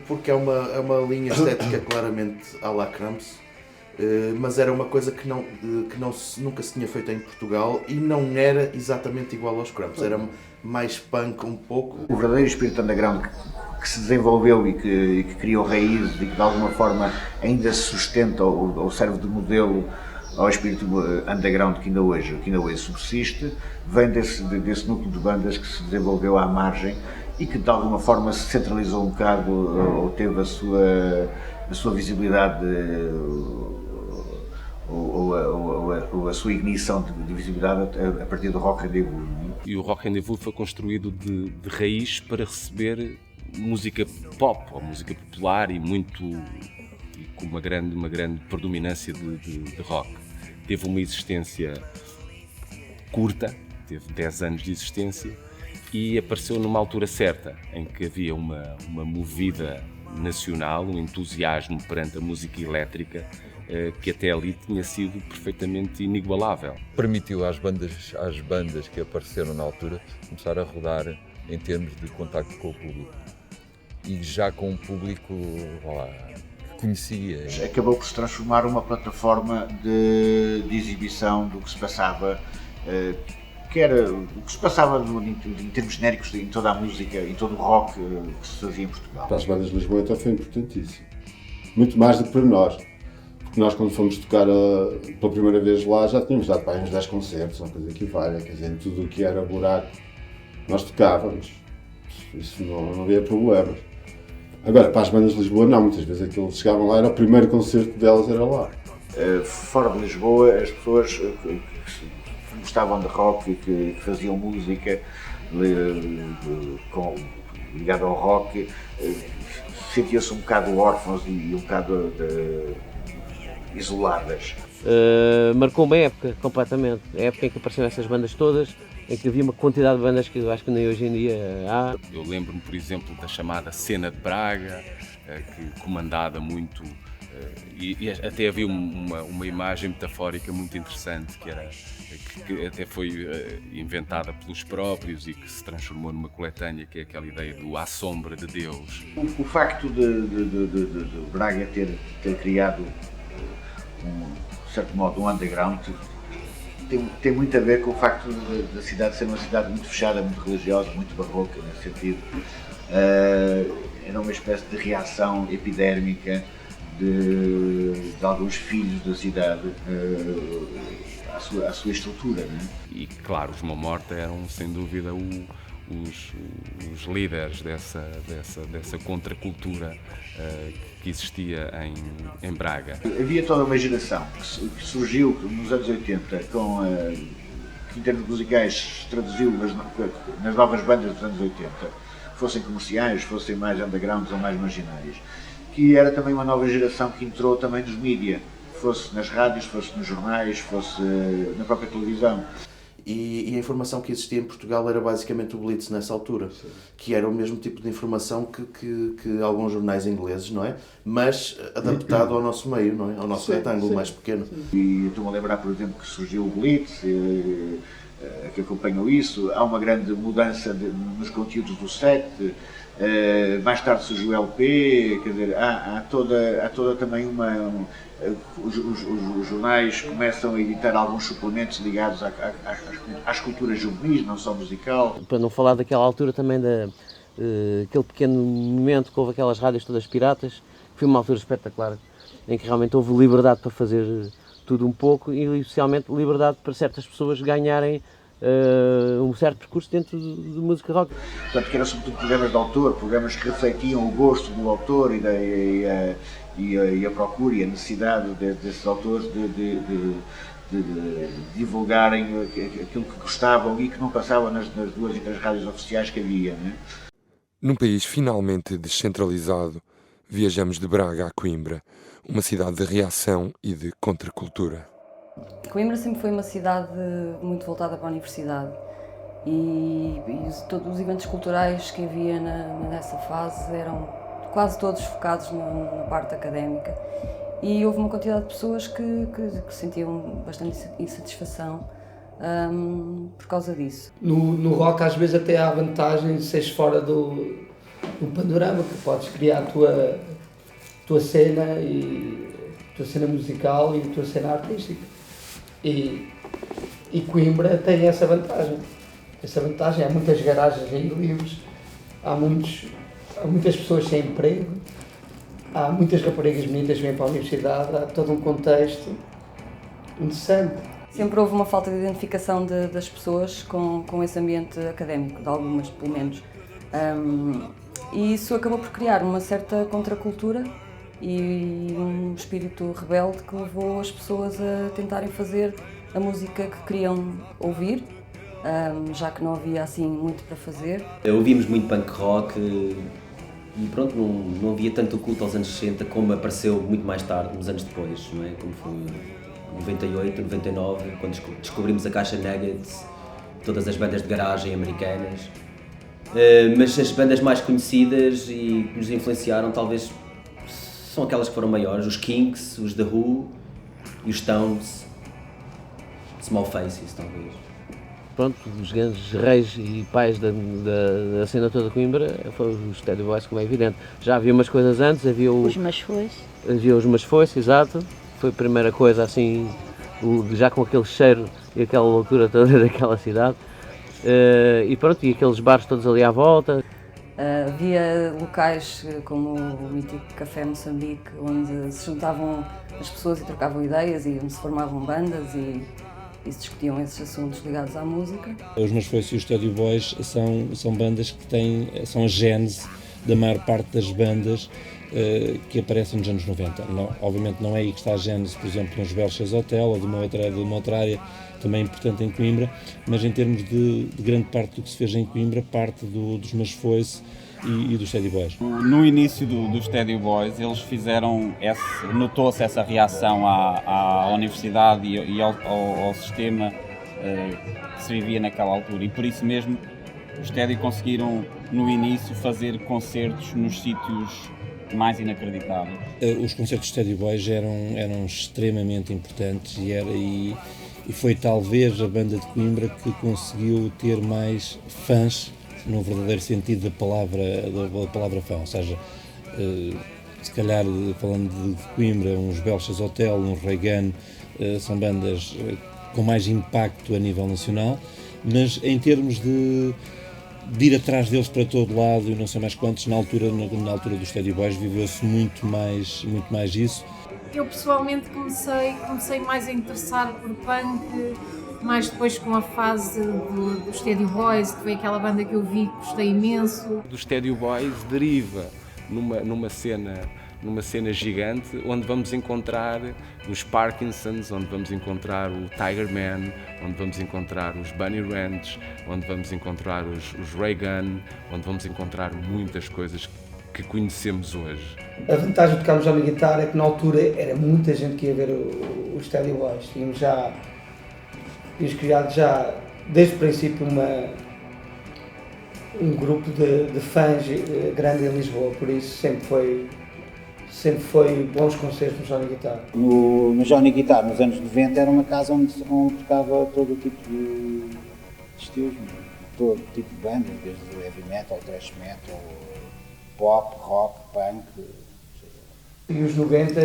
Porque é uma linha estética claramente à la Cramps, mas era uma coisa que nunca se tinha feito em Portugal e não era exatamente igual aos Cramps, era mais punk um pouco. O verdadeiro espírito underground que se desenvolveu e que criou raízes e que de alguma forma ainda se sustenta ou serve de modelo ao espírito underground que ainda hoje subsiste, vem desse núcleo de bandas que se desenvolveu à margem e que de alguma forma se centralizou um bocado ou teve a sua visibilidade ou a sua ignição de visibilidade a partir do Rock Rendezvous. E o Rock Rendezvous foi construído de raiz para receber música pop, ou música popular e com uma grande predominância de rock. Teve uma existência curta, teve 10 anos de existência e apareceu numa altura certa, em que havia uma movida nacional, um entusiasmo perante a música elétrica que até ali tinha sido perfeitamente inigualável. Permitiu às bandas que apareceram na altura começar a rodar em termos de contacto com o público. E já com um público que conhecia. Acabou por se transformar numa plataforma de exibição do que se passava, que era o que se passava em termos genéricos em toda a música, em todo o rock que se fazia em Portugal. Para as bandas de Lisboa então foi importantíssimo. Muito mais do que para nós. Porque nós quando fomos tocar pela primeira vez lá já tínhamos dado para uns 10 concertos, uma coisa que valha, quer dizer, tudo o que era buraco nós tocávamos. Isso não havia problemas. Agora, para as bandas de Lisboa não, muitas vezes aqueles chegavam lá, era o primeiro concerto delas, era lá. Fora de Lisboa, as pessoas que gostavam de rock e que faziam música ligada ao rock, sentiam-se um bocado órfãos e um bocado isoladas. Marcou uma época, completamente. A época em que apareceram essas bandas todas, em que havia uma quantidade de bandas que eu acho que nem hoje em dia há. Eu lembro-me, por exemplo, da chamada Cena de Braga, comandada muito, e até havia uma imagem metafórica muito interessante, que até foi inventada pelos próprios e que se transformou numa coletânea, que é aquela ideia do à sombra de Deus. O facto de Braga ter criado, de certo modo, um underground, tem muito a ver com o facto da cidade ser uma cidade muito fechada, muito religiosa, muito barroca nesse sentido. Era uma espécie de reação epidérmica de alguns filhos da cidade à sua estrutura. Não é? E claro, os Mão Morta eram sem dúvida os líderes dessa contracultura que existia em Braga. Havia toda uma geração que surgiu nos anos 80 que em termos musicais se traduziu nas novas bandas dos anos 80, fossem comerciais, fossem mais undergrounds ou mais marginais, que era também uma nova geração que entrou também nos mídia, fosse nas rádios, fosse nos jornais, fosse na própria televisão. E a informação que existia em Portugal era basicamente o Blitz nessa altura, que era o mesmo tipo de informação que alguns jornais ingleses, não é? Mas adaptado ao nosso meio, não é? Ao nosso retângulo mais pequeno. E estou-me a lembrar, por exemplo, que surgiu o Blitz, que acompanhou isso, há uma grande mudança nos conteúdos do set, mais tarde surgiu o LP, quer dizer, há toda também os jornais começam a editar alguns suplementos ligados às culturas juvenis, não só musical. Para não falar daquela altura também aquele pequeno momento que houve aquelas rádios todas piratas, que foi uma altura espetacular, em que realmente houve liberdade para fazer tudo um pouco e especialmente liberdade para certas pessoas ganharem um certo percurso dentro de música rock. Portanto, que eram sobretudo programas de autor, programas que refletiam o gosto do autor e a procura e a necessidade desses autores de divulgarem aquilo que gostavam e que não passava nas 2 e 3 rádios oficiais que havia. Né? Num país finalmente descentralizado, viajamos de Braga a Coimbra, uma cidade de reação e de contracultura. Coimbra sempre foi uma cidade muito voltada para a universidade e todos os eventos culturais que havia nessa fase eram quase todos focados na parte académica. E houve uma quantidade de pessoas que sentiam bastante insatisfação por causa disso. No rock às vezes até há vantagem de seres fora do panorama, que podes criar a tua cena, a tua cena musical e a tua cena artística. E Coimbra tem essa vantagem. Há muitas garagens aí livres, há muitas pessoas sem emprego, há muitas raparigas bonitas que vêm para a universidade, há todo um contexto interessante. Sempre houve uma falta de identificação das pessoas com esse ambiente académico, de algumas pelo menos. E isso acabou por criar uma certa contracultura e um espírito rebelde que levou as pessoas a tentarem fazer a música que queriam ouvir, já que não havia assim muito para fazer. Ouvimos muito punk rock e pronto, não havia tanto culto aos anos 60 como apareceu muito mais tarde, uns anos depois, não é? Como foi em 98, 99, quando descobrimos a Caixa Nuggets, todas as bandas de garagem americanas. Mas as bandas mais conhecidas e que nos influenciaram talvez são aquelas que foram maiores, os Kinks, os The Who e os Stones, Small Faces talvez. Pronto, os grandes reis e pais da cena toda de Coimbra foram os Steady Boys, como é evidente. Já havia umas coisas antes, havia os Masfoice. Havia os Masfoice, exato. Foi a primeira coisa assim, já com aquele cheiro e aquela loucura toda daquela cidade. E pronto, e aqueles bares todos ali à volta. Havia locais como o mítico Café Moçambique, onde se juntavam as pessoas e trocavam ideias e onde se formavam bandas e se discutiam esses assuntos ligados à música. Os Masfoice e os Steady Boys são bandas que são a gênese da maior parte das bandas que aparecem nos anos 90. Obviamente não é aí que está a gênese, por exemplo, nos Belchas Hotel ou de uma outra área também importante em Coimbra, mas em termos de grande parte do que se fez em Coimbra, parte dos Masfoice e dos Steady Boys. No início dos Steady Boys, eles fizeram, notou-se essa reação à universidade e ao sistema que se vivia naquela altura, e por isso mesmo os Steady conseguiram, no início, fazer concertos nos sítios mais inacreditáveis. Os concertos de Steady Boys eram extremamente importantes e foi talvez a banda de Coimbra que conseguiu ter mais fãs no verdadeiro sentido da palavra fã, ou seja, se calhar falando de Coimbra, uns Belchas Hotel, uns Reagan, são bandas com mais impacto a nível nacional, mas em termos de ir atrás deles para todo lado e não sei mais quantos, na altura dos Steady Boys viveu-se muito mais isso. Eu pessoalmente comecei mais a interessar por punk, mais depois com a fase dos Steady Boys, que foi aquela banda que eu vi que gostei imenso. Dos Steady Boys deriva numa cena gigante, onde vamos encontrar os Parkinsons, onde vamos encontrar o Tiger Man, onde vamos encontrar os Bunny Ranch, onde vamos encontrar os Reagan, onde vamos encontrar muitas coisas que conhecemos hoje. A vantagem de tocarmos já na guitarra é que na altura era muita gente que ia ver os Steady Boys. Tínhamos criado já desde o princípio um grupo de fãs grande em Lisboa, por isso sempre foi bons concertos no Johnny Guitar. No Johnny Guitar, nos anos 90, era uma casa onde tocava todo o tipo de estilos, todo tipo de bandas, desde heavy metal, thrash metal, pop, rock, punk. E os 90,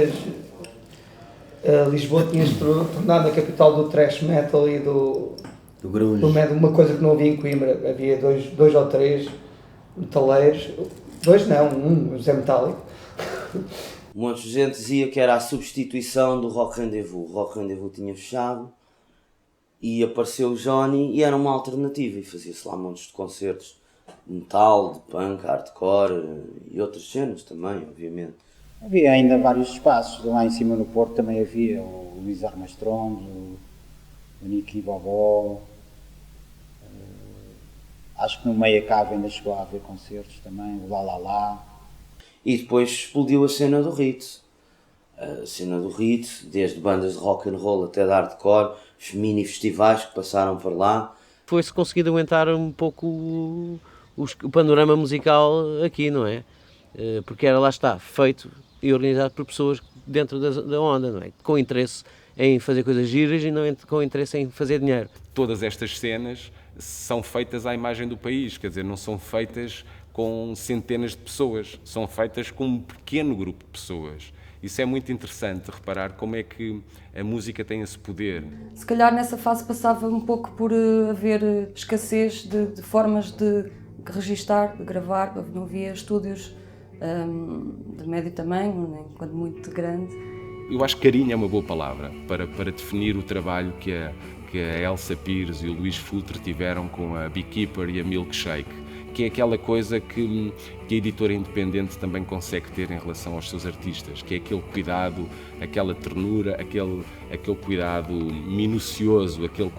Lisboa tinha-se tornado a capital do thrash metal e do grunge. Uma coisa que não havia em Coimbra. Havia dois ou três metaleiros, um Zé Metálico. Um monte de gente dizia que era a substituição do Rock Rendezvous. O Rock Rendezvous tinha fechado e apareceu o Johnny e era uma alternativa e fazia-se lá montes de concertos de metal, de punk, hardcore e outras cenas também, obviamente. Havia ainda vários espaços, lá em cima no Porto também havia o Luís Armstrong, o Nicky Bobó, Acho que no meio acaba ainda chegou a haver concertos também, o Lá Lá Lá. E depois explodiu a cena do hit. A cena do hit, desde bandas de rock and roll até de hardcore, os mini festivais que passaram por lá. Foi-se conseguido aumentar um pouco o panorama musical aqui, não é? Porque era, lá está, feito e organizado por pessoas dentro da onda, não é? Com interesse em fazer coisas giras e não com interesse em fazer dinheiro. Todas estas cenas são feitas à imagem do país, quer dizer, não são feitas com centenas de pessoas, são feitas com um pequeno grupo de pessoas. Isso é muito interessante, reparar como é que a música tem esse poder. Se calhar nessa fase passava um pouco por haver escassez de formas de registar, de gravar, não havia estúdios de médio tamanho, nem quando muito grande. Eu acho que carinho é uma boa palavra para definir o trabalho que a Elsa Pires e o Luís Futre tiveram com a Beekeeper e a Milkshake, que é aquela coisa que a editora independente também consegue ter em relação aos seus artistas, que é aquele cuidado, aquela ternura, aquele cuidado minucioso, aquele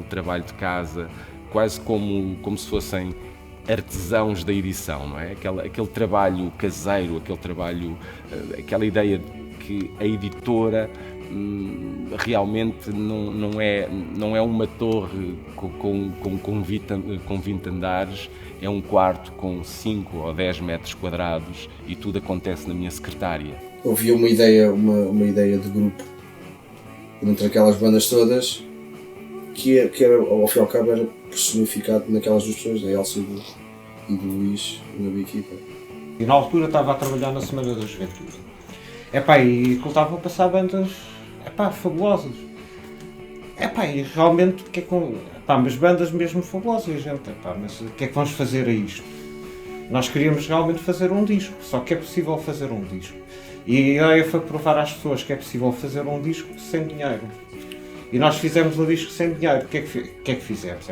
trabalho de casa, quase como se fossem artesãos da edição, não é? Aquele trabalho caseiro, aquela ideia de que a editora realmente não é uma torre com 20 andares, é um quarto com 5 ou 10 metros quadrados e tudo acontece na minha secretária. Havia uma ideia de grupo entre aquelas bandas todas que era, ao fim e ao cabo, era personificado naquelas duas pessoas, da Elsa e do Luís, na Beekeeper. E na altura estava a trabalhar na Semana da Juventude. E estavam a passar bandas fabulosas. E realmente, mas bandas mesmo fabulosas. E a gente, mas o que é que vamos fazer a isto? Nós queríamos realmente fazer um disco, só que é possível fazer um disco. E a ideia foi provar às pessoas que é possível fazer um disco sem dinheiro. E nós fizemos um disco sem dinheiro. O que é que fizemos?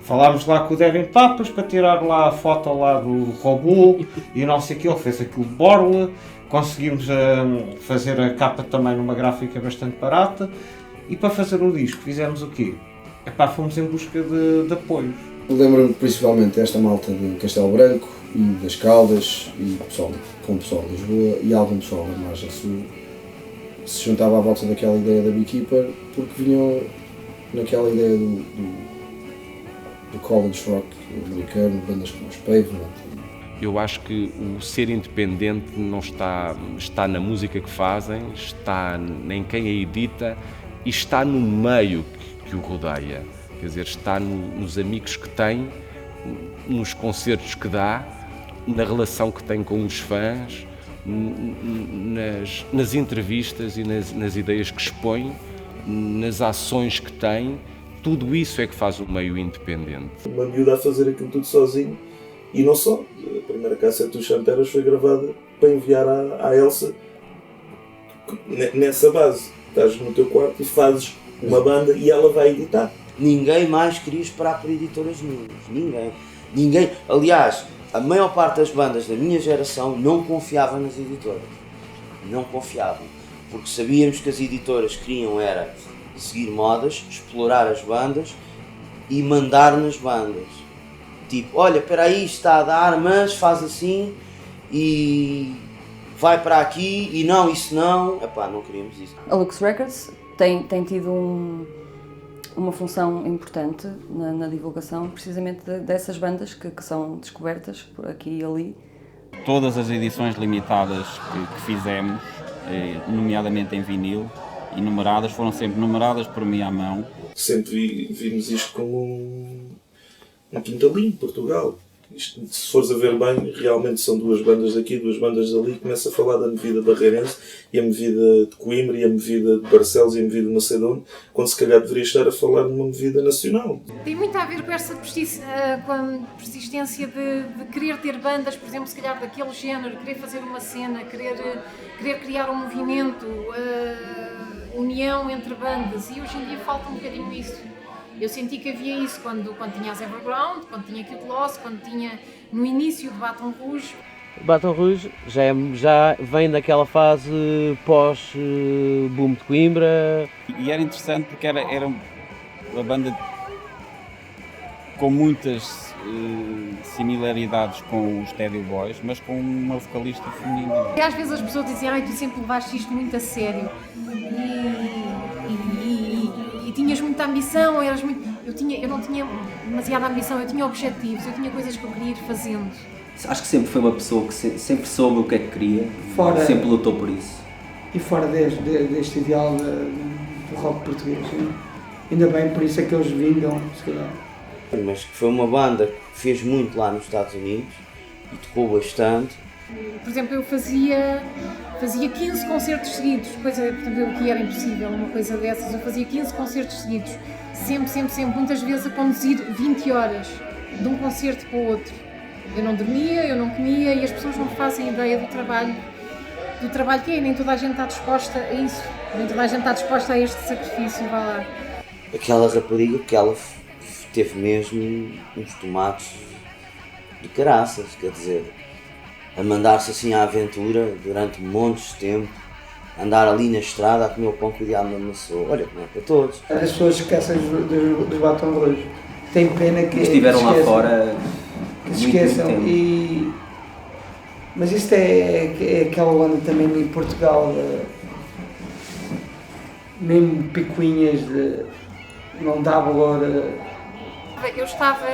Falámos lá com o Devin Papas para tirar lá a foto lá do robô e não sei o que, ele fez aquilo de borla. Conseguimos fazer a capa também numa gráfica bastante barata. E para fazer o disco fizemos o quê? Fomos em busca de apoios. Lembro-me principalmente desta malta de Castelo Branco e das Caldas, e com o pessoal de Lisboa e algum pessoal da margem sul se juntava à volta daquela ideia da Beekeeper, porque vinham naquela ideia do college rock americano, bandas como os Pavement. Eu acho que o ser independente não está na música que fazem, está em quem a edita e está no meio que o rodeia. Quer dizer, está nos amigos que tem, nos concertos que dá, na relação que tem com os fãs, nas entrevistas e nas ideias que expõe, nas ações que tem. Tudo isso é que faz o meio independente. Uma miúda a fazer aquilo tudo sozinho, e não só. A primeira cassete dos Chanteras foi gravada para enviar à Elsa nessa base. Estás no teu quarto e fazes uma banda e ela vai editar. Ninguém mais queria esperar por editoras nenhumas. Ninguém. Aliás, a maior parte das bandas da minha geração não confiava nas editoras. Não confiavam. Porque sabíamos que as editoras queriam era seguir modas, explorar as bandas e mandar nas bandas. Tipo, olha, espera aí, está a dar, mas faz assim e vai para aqui e não, isso não. Não queríamos isso. A Lux Records tem tido uma função importante na divulgação, precisamente dessas bandas que são descobertas por aqui e ali. Todas as edições limitadas que fizemos, nomeadamente em vinil, e numeradas, foram sempre numeradas por mim à mão. Sempre vimos isto como um quintalinho, Portugal. Isto, se fores a ver bem, realmente são duas bandas daqui, duas bandas dali. Começa a falar da Movida Barreirense e a Movida de Coimbra e a Movida de Barcelos e a Movida não sei de onde, quando se calhar deveria estar a falar de uma Movida nacional. Tem muito a ver com essa persistência de querer ter bandas, por exemplo, se calhar daquele género, querer fazer uma cena, querer criar um movimento, união entre bandas, e hoje em dia falta um bocadinho isso. Eu senti que havia isso quando tinha as Everground, quando tinha Cute Loss, quando tinha no início do Baton Rouge. O Baton Rouge já vem daquela fase pós-boom de Coimbra. E era interessante porque era uma banda com muitas similaridades com os Teddy Boys, mas com uma vocalista feminina. E às vezes as pessoas dizem, ai, tu sempre levaste isto muito a sério e tinhas muita ambição, eras muito... eu não tinha demasiada ambição, eu tinha objetivos, eu tinha coisas que eu queria ir fazendo. Acho que sempre foi uma pessoa que sempre soube o que é que queria, sempre lutou por isso. E fora deste ideal do rock português, hein? Ainda bem, por isso é que eles vingam, se calhar. Mas que foi uma banda que fez muito lá nos Estados Unidos e tocou bastante. Por exemplo, eu fazia 15 concertos seguidos, coisa, portanto, que era impossível, uma coisa dessas. Eu fazia 15 concertos seguidos, sempre, muitas vezes a conduzir 20 horas de um concerto para o outro. Eu não dormia, eu não comia e as pessoas não fazem ideia do trabalho que é. Nem toda a gente está disposta a isso, nem toda a gente está disposta a este sacrifício, vá lá. Aquela rapariga que ela teve mesmo uns tomates de caraças, quer dizer, a mandar-se assim à aventura durante montes de tempo, andar ali na estrada a comer o pão que o diabo me amassou. Olha, como é para todos. As pessoas esquecem dos Batom Rouge. Tem pena que estiveram lá fora, que se esqueçam. Mas isto é aquela banda também em Portugal, mesmo picuinhas de não dá valor. Eu estava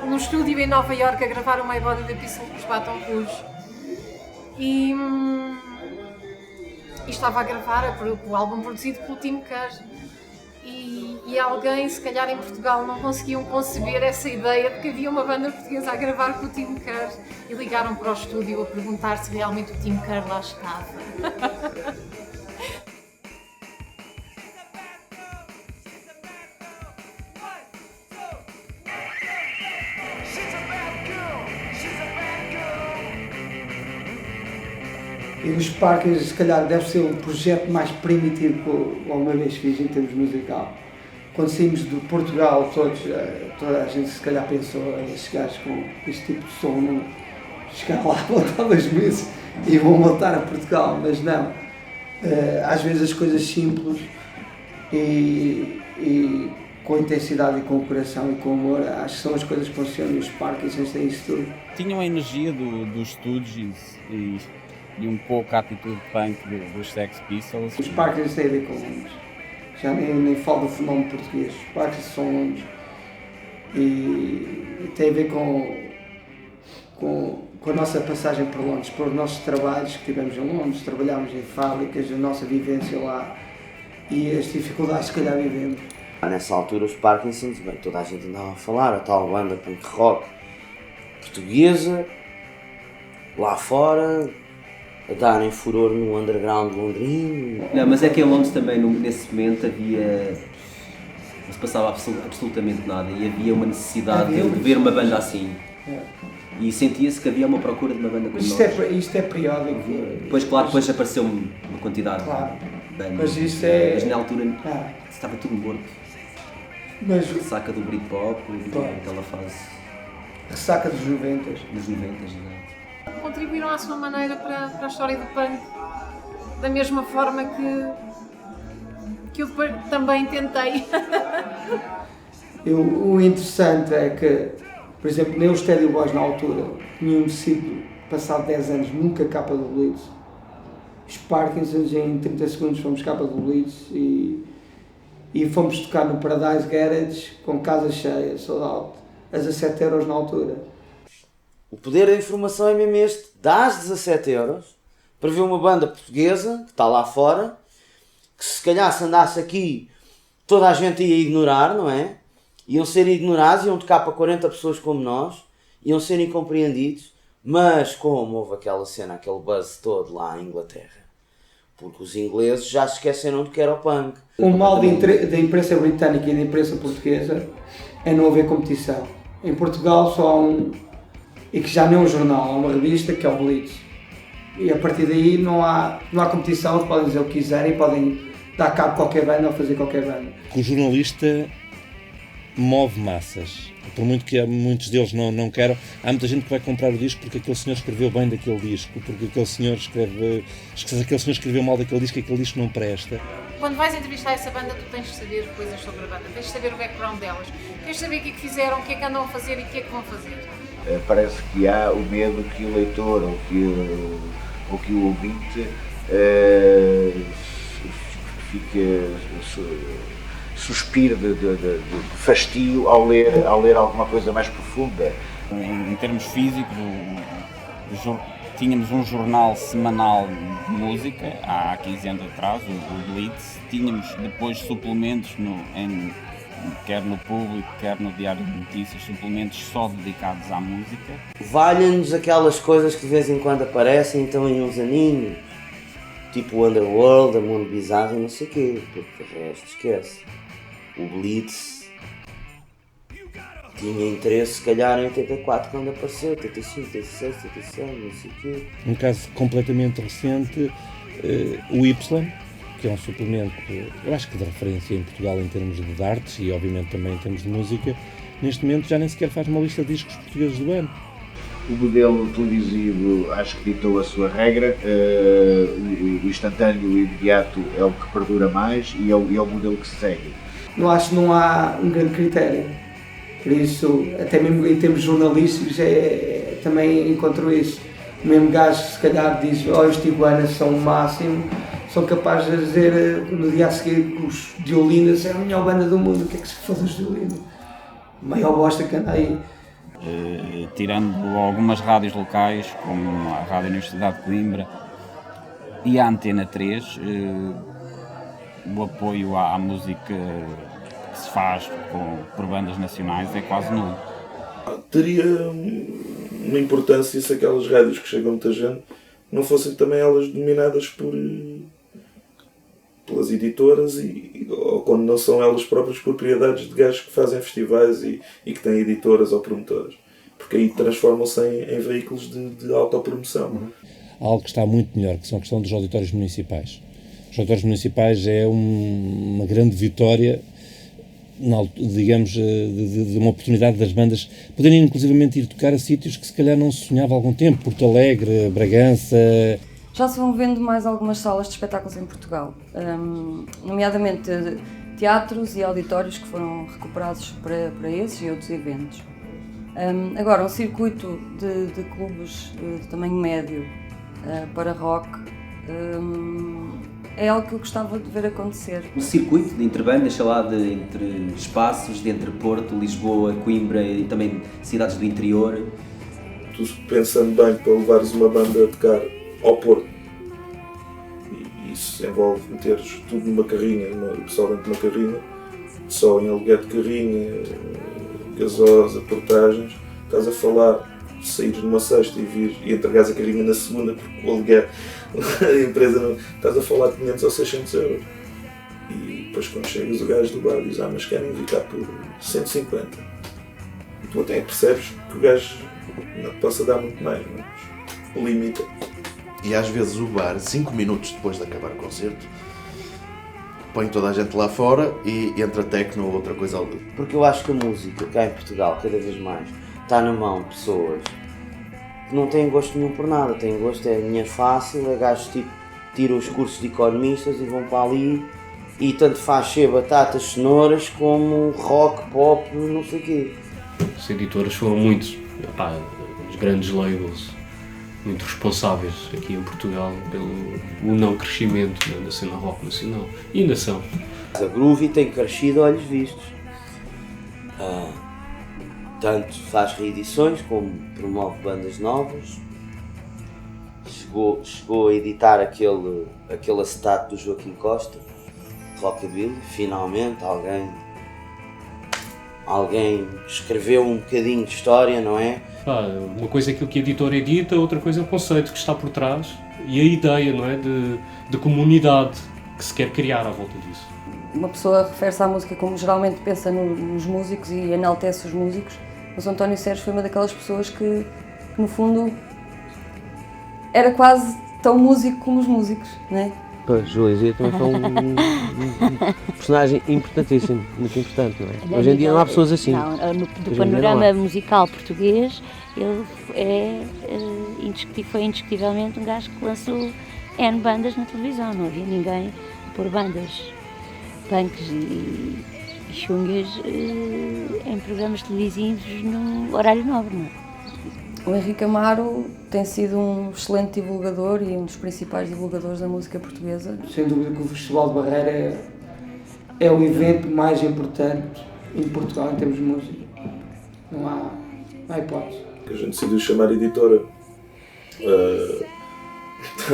num estúdio em Nova Iorque a gravar uma Body da Epistle com os Batom Rouge e estava a gravar o álbum produzido pelo Tim Kerr e alguém, se calhar em Portugal, não conseguiam conceber essa ideia de que havia uma banda portuguesa a gravar com o Tim Kerr e ligaram para o estúdio a perguntar se realmente o Tim Kerr lá estava. E os Sparkers, se calhar, deve ser o projeto mais primitivo que eu alguma vez fiz em termos musical. Quando saímos de Portugal, toda a gente se calhar pensou, estes gajos com este tipo de som, não chegar lá, voltar 2 meses e vão voltar a Portugal, mas não. Às vezes as coisas simples e com intensidade e com o coração e com o amor, acho que são as coisas que funcionam. Os Sparkers têm isso tudo. Tinham a energia dos Stooges e um pouco a atitude punk dos Sex Pistols. Os Sparkers têm a ver com Londres. Já nem falo do fenómeno português. Os Sparkers são Londres. E tem a ver com a nossa passagem por Londres, por os nossos trabalhos que tivemos em Londres. Trabalhámos em fábricas, a nossa vivência lá e as dificuldades que calhar vivemos. Nessa altura os Parkinsons, bem, toda a gente andava a falar, a tal banda punk rock portuguesa, lá fora, a darem furor no underground londrino. Não, mas é que em Londres também, nesse momento, não se passava absolutamente nada e havia uma necessidade de ver uma banda assim. E sentia-se que havia uma procura de uma banda como nós. Isto é periódico. Depois, claro, depois apareceu uma quantidade de bandas. Mas na altura estava tudo morto. Ressaca do Britpop, aquela fase. Ressaca dos 90. Dos 90, exato. Contribuíram à sua maneira para a história do punk, da mesma forma que eu também tentei. O interessante é que, por exemplo, nem os Teddy Boys na altura tinham decidido, passado 10 anos, nunca capa do Blitz. Os Parkinsons em 30 segundos fomos capa do Blitz e fomos tocar no Paradise Garage com casa cheia, sold out, a 17 € na altura. O poder da informação é mesmo este, dás 17 € para ver uma banda portuguesa que está lá fora, que se calhar se andasse aqui toda a gente ia ignorar, não é? Iam ser ignorados, iam tocar para 40 pessoas como nós, iam ser incompreendidos, mas como houve aquela cena, aquele buzz todo lá em Inglaterra, porque os ingleses já se esqueceram do que era o punk. O mal da imprensa britânica e da imprensa portuguesa é não haver competição. Em Portugal só há e que já não é um jornal, há uma revista que é o Blitz. E a partir daí não há competição, podem dizer o que quiserem, podem dar cabo de qualquer banda ou fazer qualquer banda. O jornalista move massas. Por muito que muitos deles não queiram, há muita gente que vai comprar o disco porque aquele senhor escreveu bem daquele disco, porque aquele senhor escreveu mal daquele disco, aquele disco não presta. quando vais entrevistar essa banda, tu tens de saber coisas sobre a banda, tens de saber o background delas, tens de saber o que é que fizeram, o que é que andam a fazer e o que é que vão fazer. Parece que há o medo que o leitor ou que o ouvinte suspire de fastio ao ler alguma coisa mais profunda. Em termos físicos, tínhamos um jornal semanal de música, há 15 anos atrás, o Blitz. Tínhamos depois suplementos, quer no Público, quer no Diário de Notícias, suplementos só dedicados à música. Valha-nos aquelas coisas que de vez em quando aparecem, então em uns aninhos, tipo o Underworld, a Mundo Bizarro e não sei o quê, porque o resto esquece. O Blitz tinha interesse, se calhar, em 84, quando apareceu, 85, 86, 86, não sei o quê. Um caso completamente recente, o Y, que é um suplemento, eu acho que de referência em Portugal em termos de artes e, obviamente, também em termos de música, neste momento já nem sequer faz uma lista de discos portugueses do ano. O modelo televisivo acho que ditou a sua regra, o instantâneo e o imediato é o que perdura mais e é o modelo que se segue. Não acho que não há um grande critério, por isso, até mesmo em termos jornalísticos, também encontro isso. O mesmo gajo que se calhar diz, os tiguanas são o máximo, são capazes de dizer no dia a seguir que os Diolinas é a melhor banda do mundo. O que é que se faz dos Diolinas? Maior bosta que anda aí. Tirando algumas rádios locais, como a Rádio Universidade de Coimbra e a Antena 3, o apoio à música que se faz por bandas nacionais é quase nulo. Teria uma importância se aquelas rádios que chegam a muita gente não fossem também elas dominadas pelas editoras ou quando não são elas próprias propriedades de gajos que fazem festivais e que têm editoras ou promotoras. Porque aí transformam-se em veículos de autopromoção. Há algo que está muito melhor, que são a questão dos auditórios municipais. Os auditórios municipais é uma grande vitória, digamos, de uma oportunidade das bandas poderem inclusivamente ir tocar a sítios que se calhar não se sonhava há algum tempo, Porto Alegre, Bragança. Já se vão vendo mais algumas salas de espetáculos em Portugal, nomeadamente teatros e auditórios que foram recuperados para esses e outros eventos. Agora, um circuito de clubes de tamanho médio para rock é algo que eu gostava de ver acontecer. Um circuito de interbandas, sei lá, entre espaços, entre Porto, Lisboa, Coimbra e também cidades do interior. Tu pensando bem para levares uma banda a tocar ao Porto, e isso envolve meteres tudo numa carrinha, o pessoal dentro de uma carrinha, só em aluguer de carrinha, gasosa, portagens, estás a falar de saíres numa sexta e entregares a carrinha na segunda, porque o aluguer, a empresa não, estás a falar de 500 ou 600 euros. E depois quando chegas o gajo do bar diz, mas querem vir cá por 150. E tu até percebes que o gajo não te possa dar muito mais, mas limita. E às vezes o bar, 5 minutos depois de acabar o concerto, põe toda a gente lá fora e entra techno ou outra coisa. Porque eu acho que a música cá em Portugal, cada vez mais, está na mão de pessoas que não têm gosto nenhum por nada, têm gosto, é dinheiro fácil, é gajos tipo, tiram os cursos de economistas e vão para ali e tanto faz ser batatas, cenouras como rock, pop, não sei o quê. As editoras foram muitos, os grandes labels, muito responsáveis aqui em Portugal pelo não crescimento da cena rock nacional. E ainda são. A Groovy tem crescido a olhos vistos. Tanto faz reedições como promove bandas novas. Chegou a editar aquele acetato do Joaquim Costa, Rockabilly. Finalmente alguém escreveu um bocadinho de história, não é? Uma coisa é aquilo que a editora edita, outra coisa é o conceito que está por trás e a ideia, não é, de comunidade que se quer criar à volta disso. Uma pessoa refere-se à música como geralmente pensa nos músicos e enaltece os músicos, mas o António Sérgio foi uma daquelas pessoas que no fundo era quase tão músico como os músicos, não é? Pois, Júlia Zia também foi um personagem importantíssimo, muito importante, não é? Hoje em dia não há pessoas assim. Não, do panorama musical português, ele foi indiscutivelmente um gajo que lançou N bandas na televisão, não havia ninguém pôr bandas punks e chungas em programas televisivos no horário nobre, não é? O Henrique Amaro tem sido um excelente divulgador e um dos principais divulgadores da música portuguesa. Sem dúvida que o Festival de Barreira é o evento mais importante em Portugal em termos de música. Não há hipótese. Que a gente decidiu chamar editora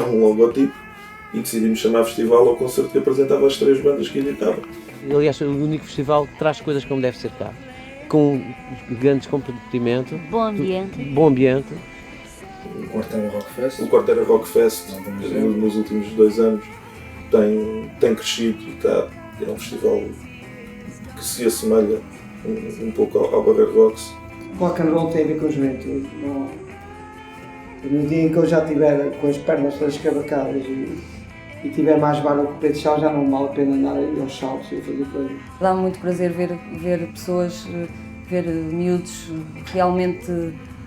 um logotipo e decidimos chamar festival ao concerto que apresentava as 3 bandas que editava. Aliás, é o único festival que traz coisas como deve ser cá. Com grandes comprometimento. Bom ambiente. Bom ambiente. O Quarteira Rock Fest. O Quarteira Rock Fest, nos últimos 2 anos, tem crescido e é um festival que se assemelha um pouco ao Barreiro Rocks. O rock and roll tem a ver com a juventude. No dia em que eu já estiver com as pernas todas escavacadas e tiver mais barulho que o pé de chão, já não vale a pena andar aos saltos e fazer coisas. Dá-me muito prazer ver pessoas, ver miúdos realmente,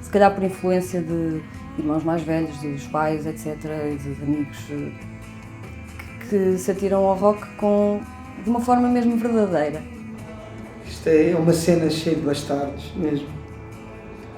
se calhar por influência de irmãos mais velhos, dos pais, etc., e de amigos que se atiram ao rock de uma forma mesmo verdadeira. Isto é uma cena cheia de bastardos mesmo.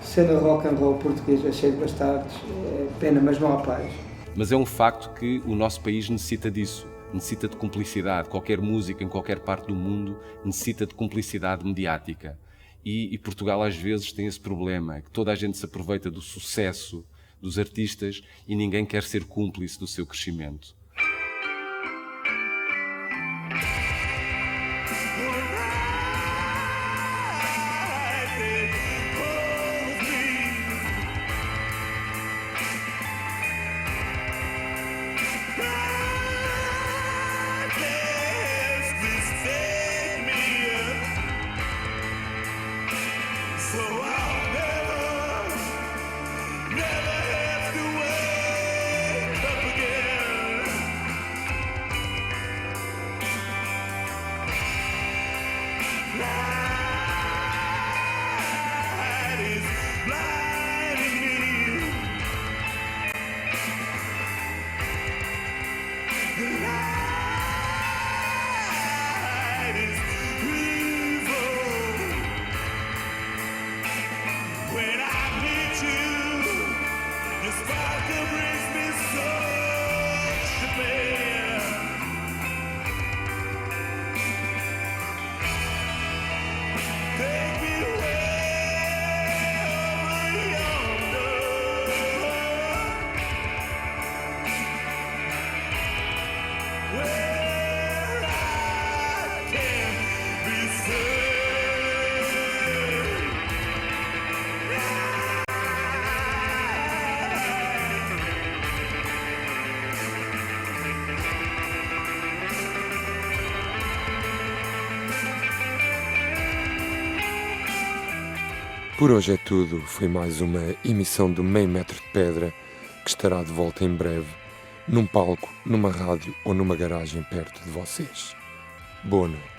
Cena rock and roll portuguesa cheia de bastardos, é pena, mas não há paz. Mas é um facto que o nosso país necessita disso, necessita de cumplicidade. Qualquer música em qualquer parte do mundo necessita de cumplicidade mediática. E Portugal às vezes tem esse problema, que toda a gente se aproveita do sucesso dos artistas e ninguém quer ser cúmplice do seu crescimento. Por hoje é tudo. Foi mais uma emissão do Meio Metro de Pedra, que estará de volta em breve, num palco, numa rádio ou numa garagem perto de vocês. Boa noite.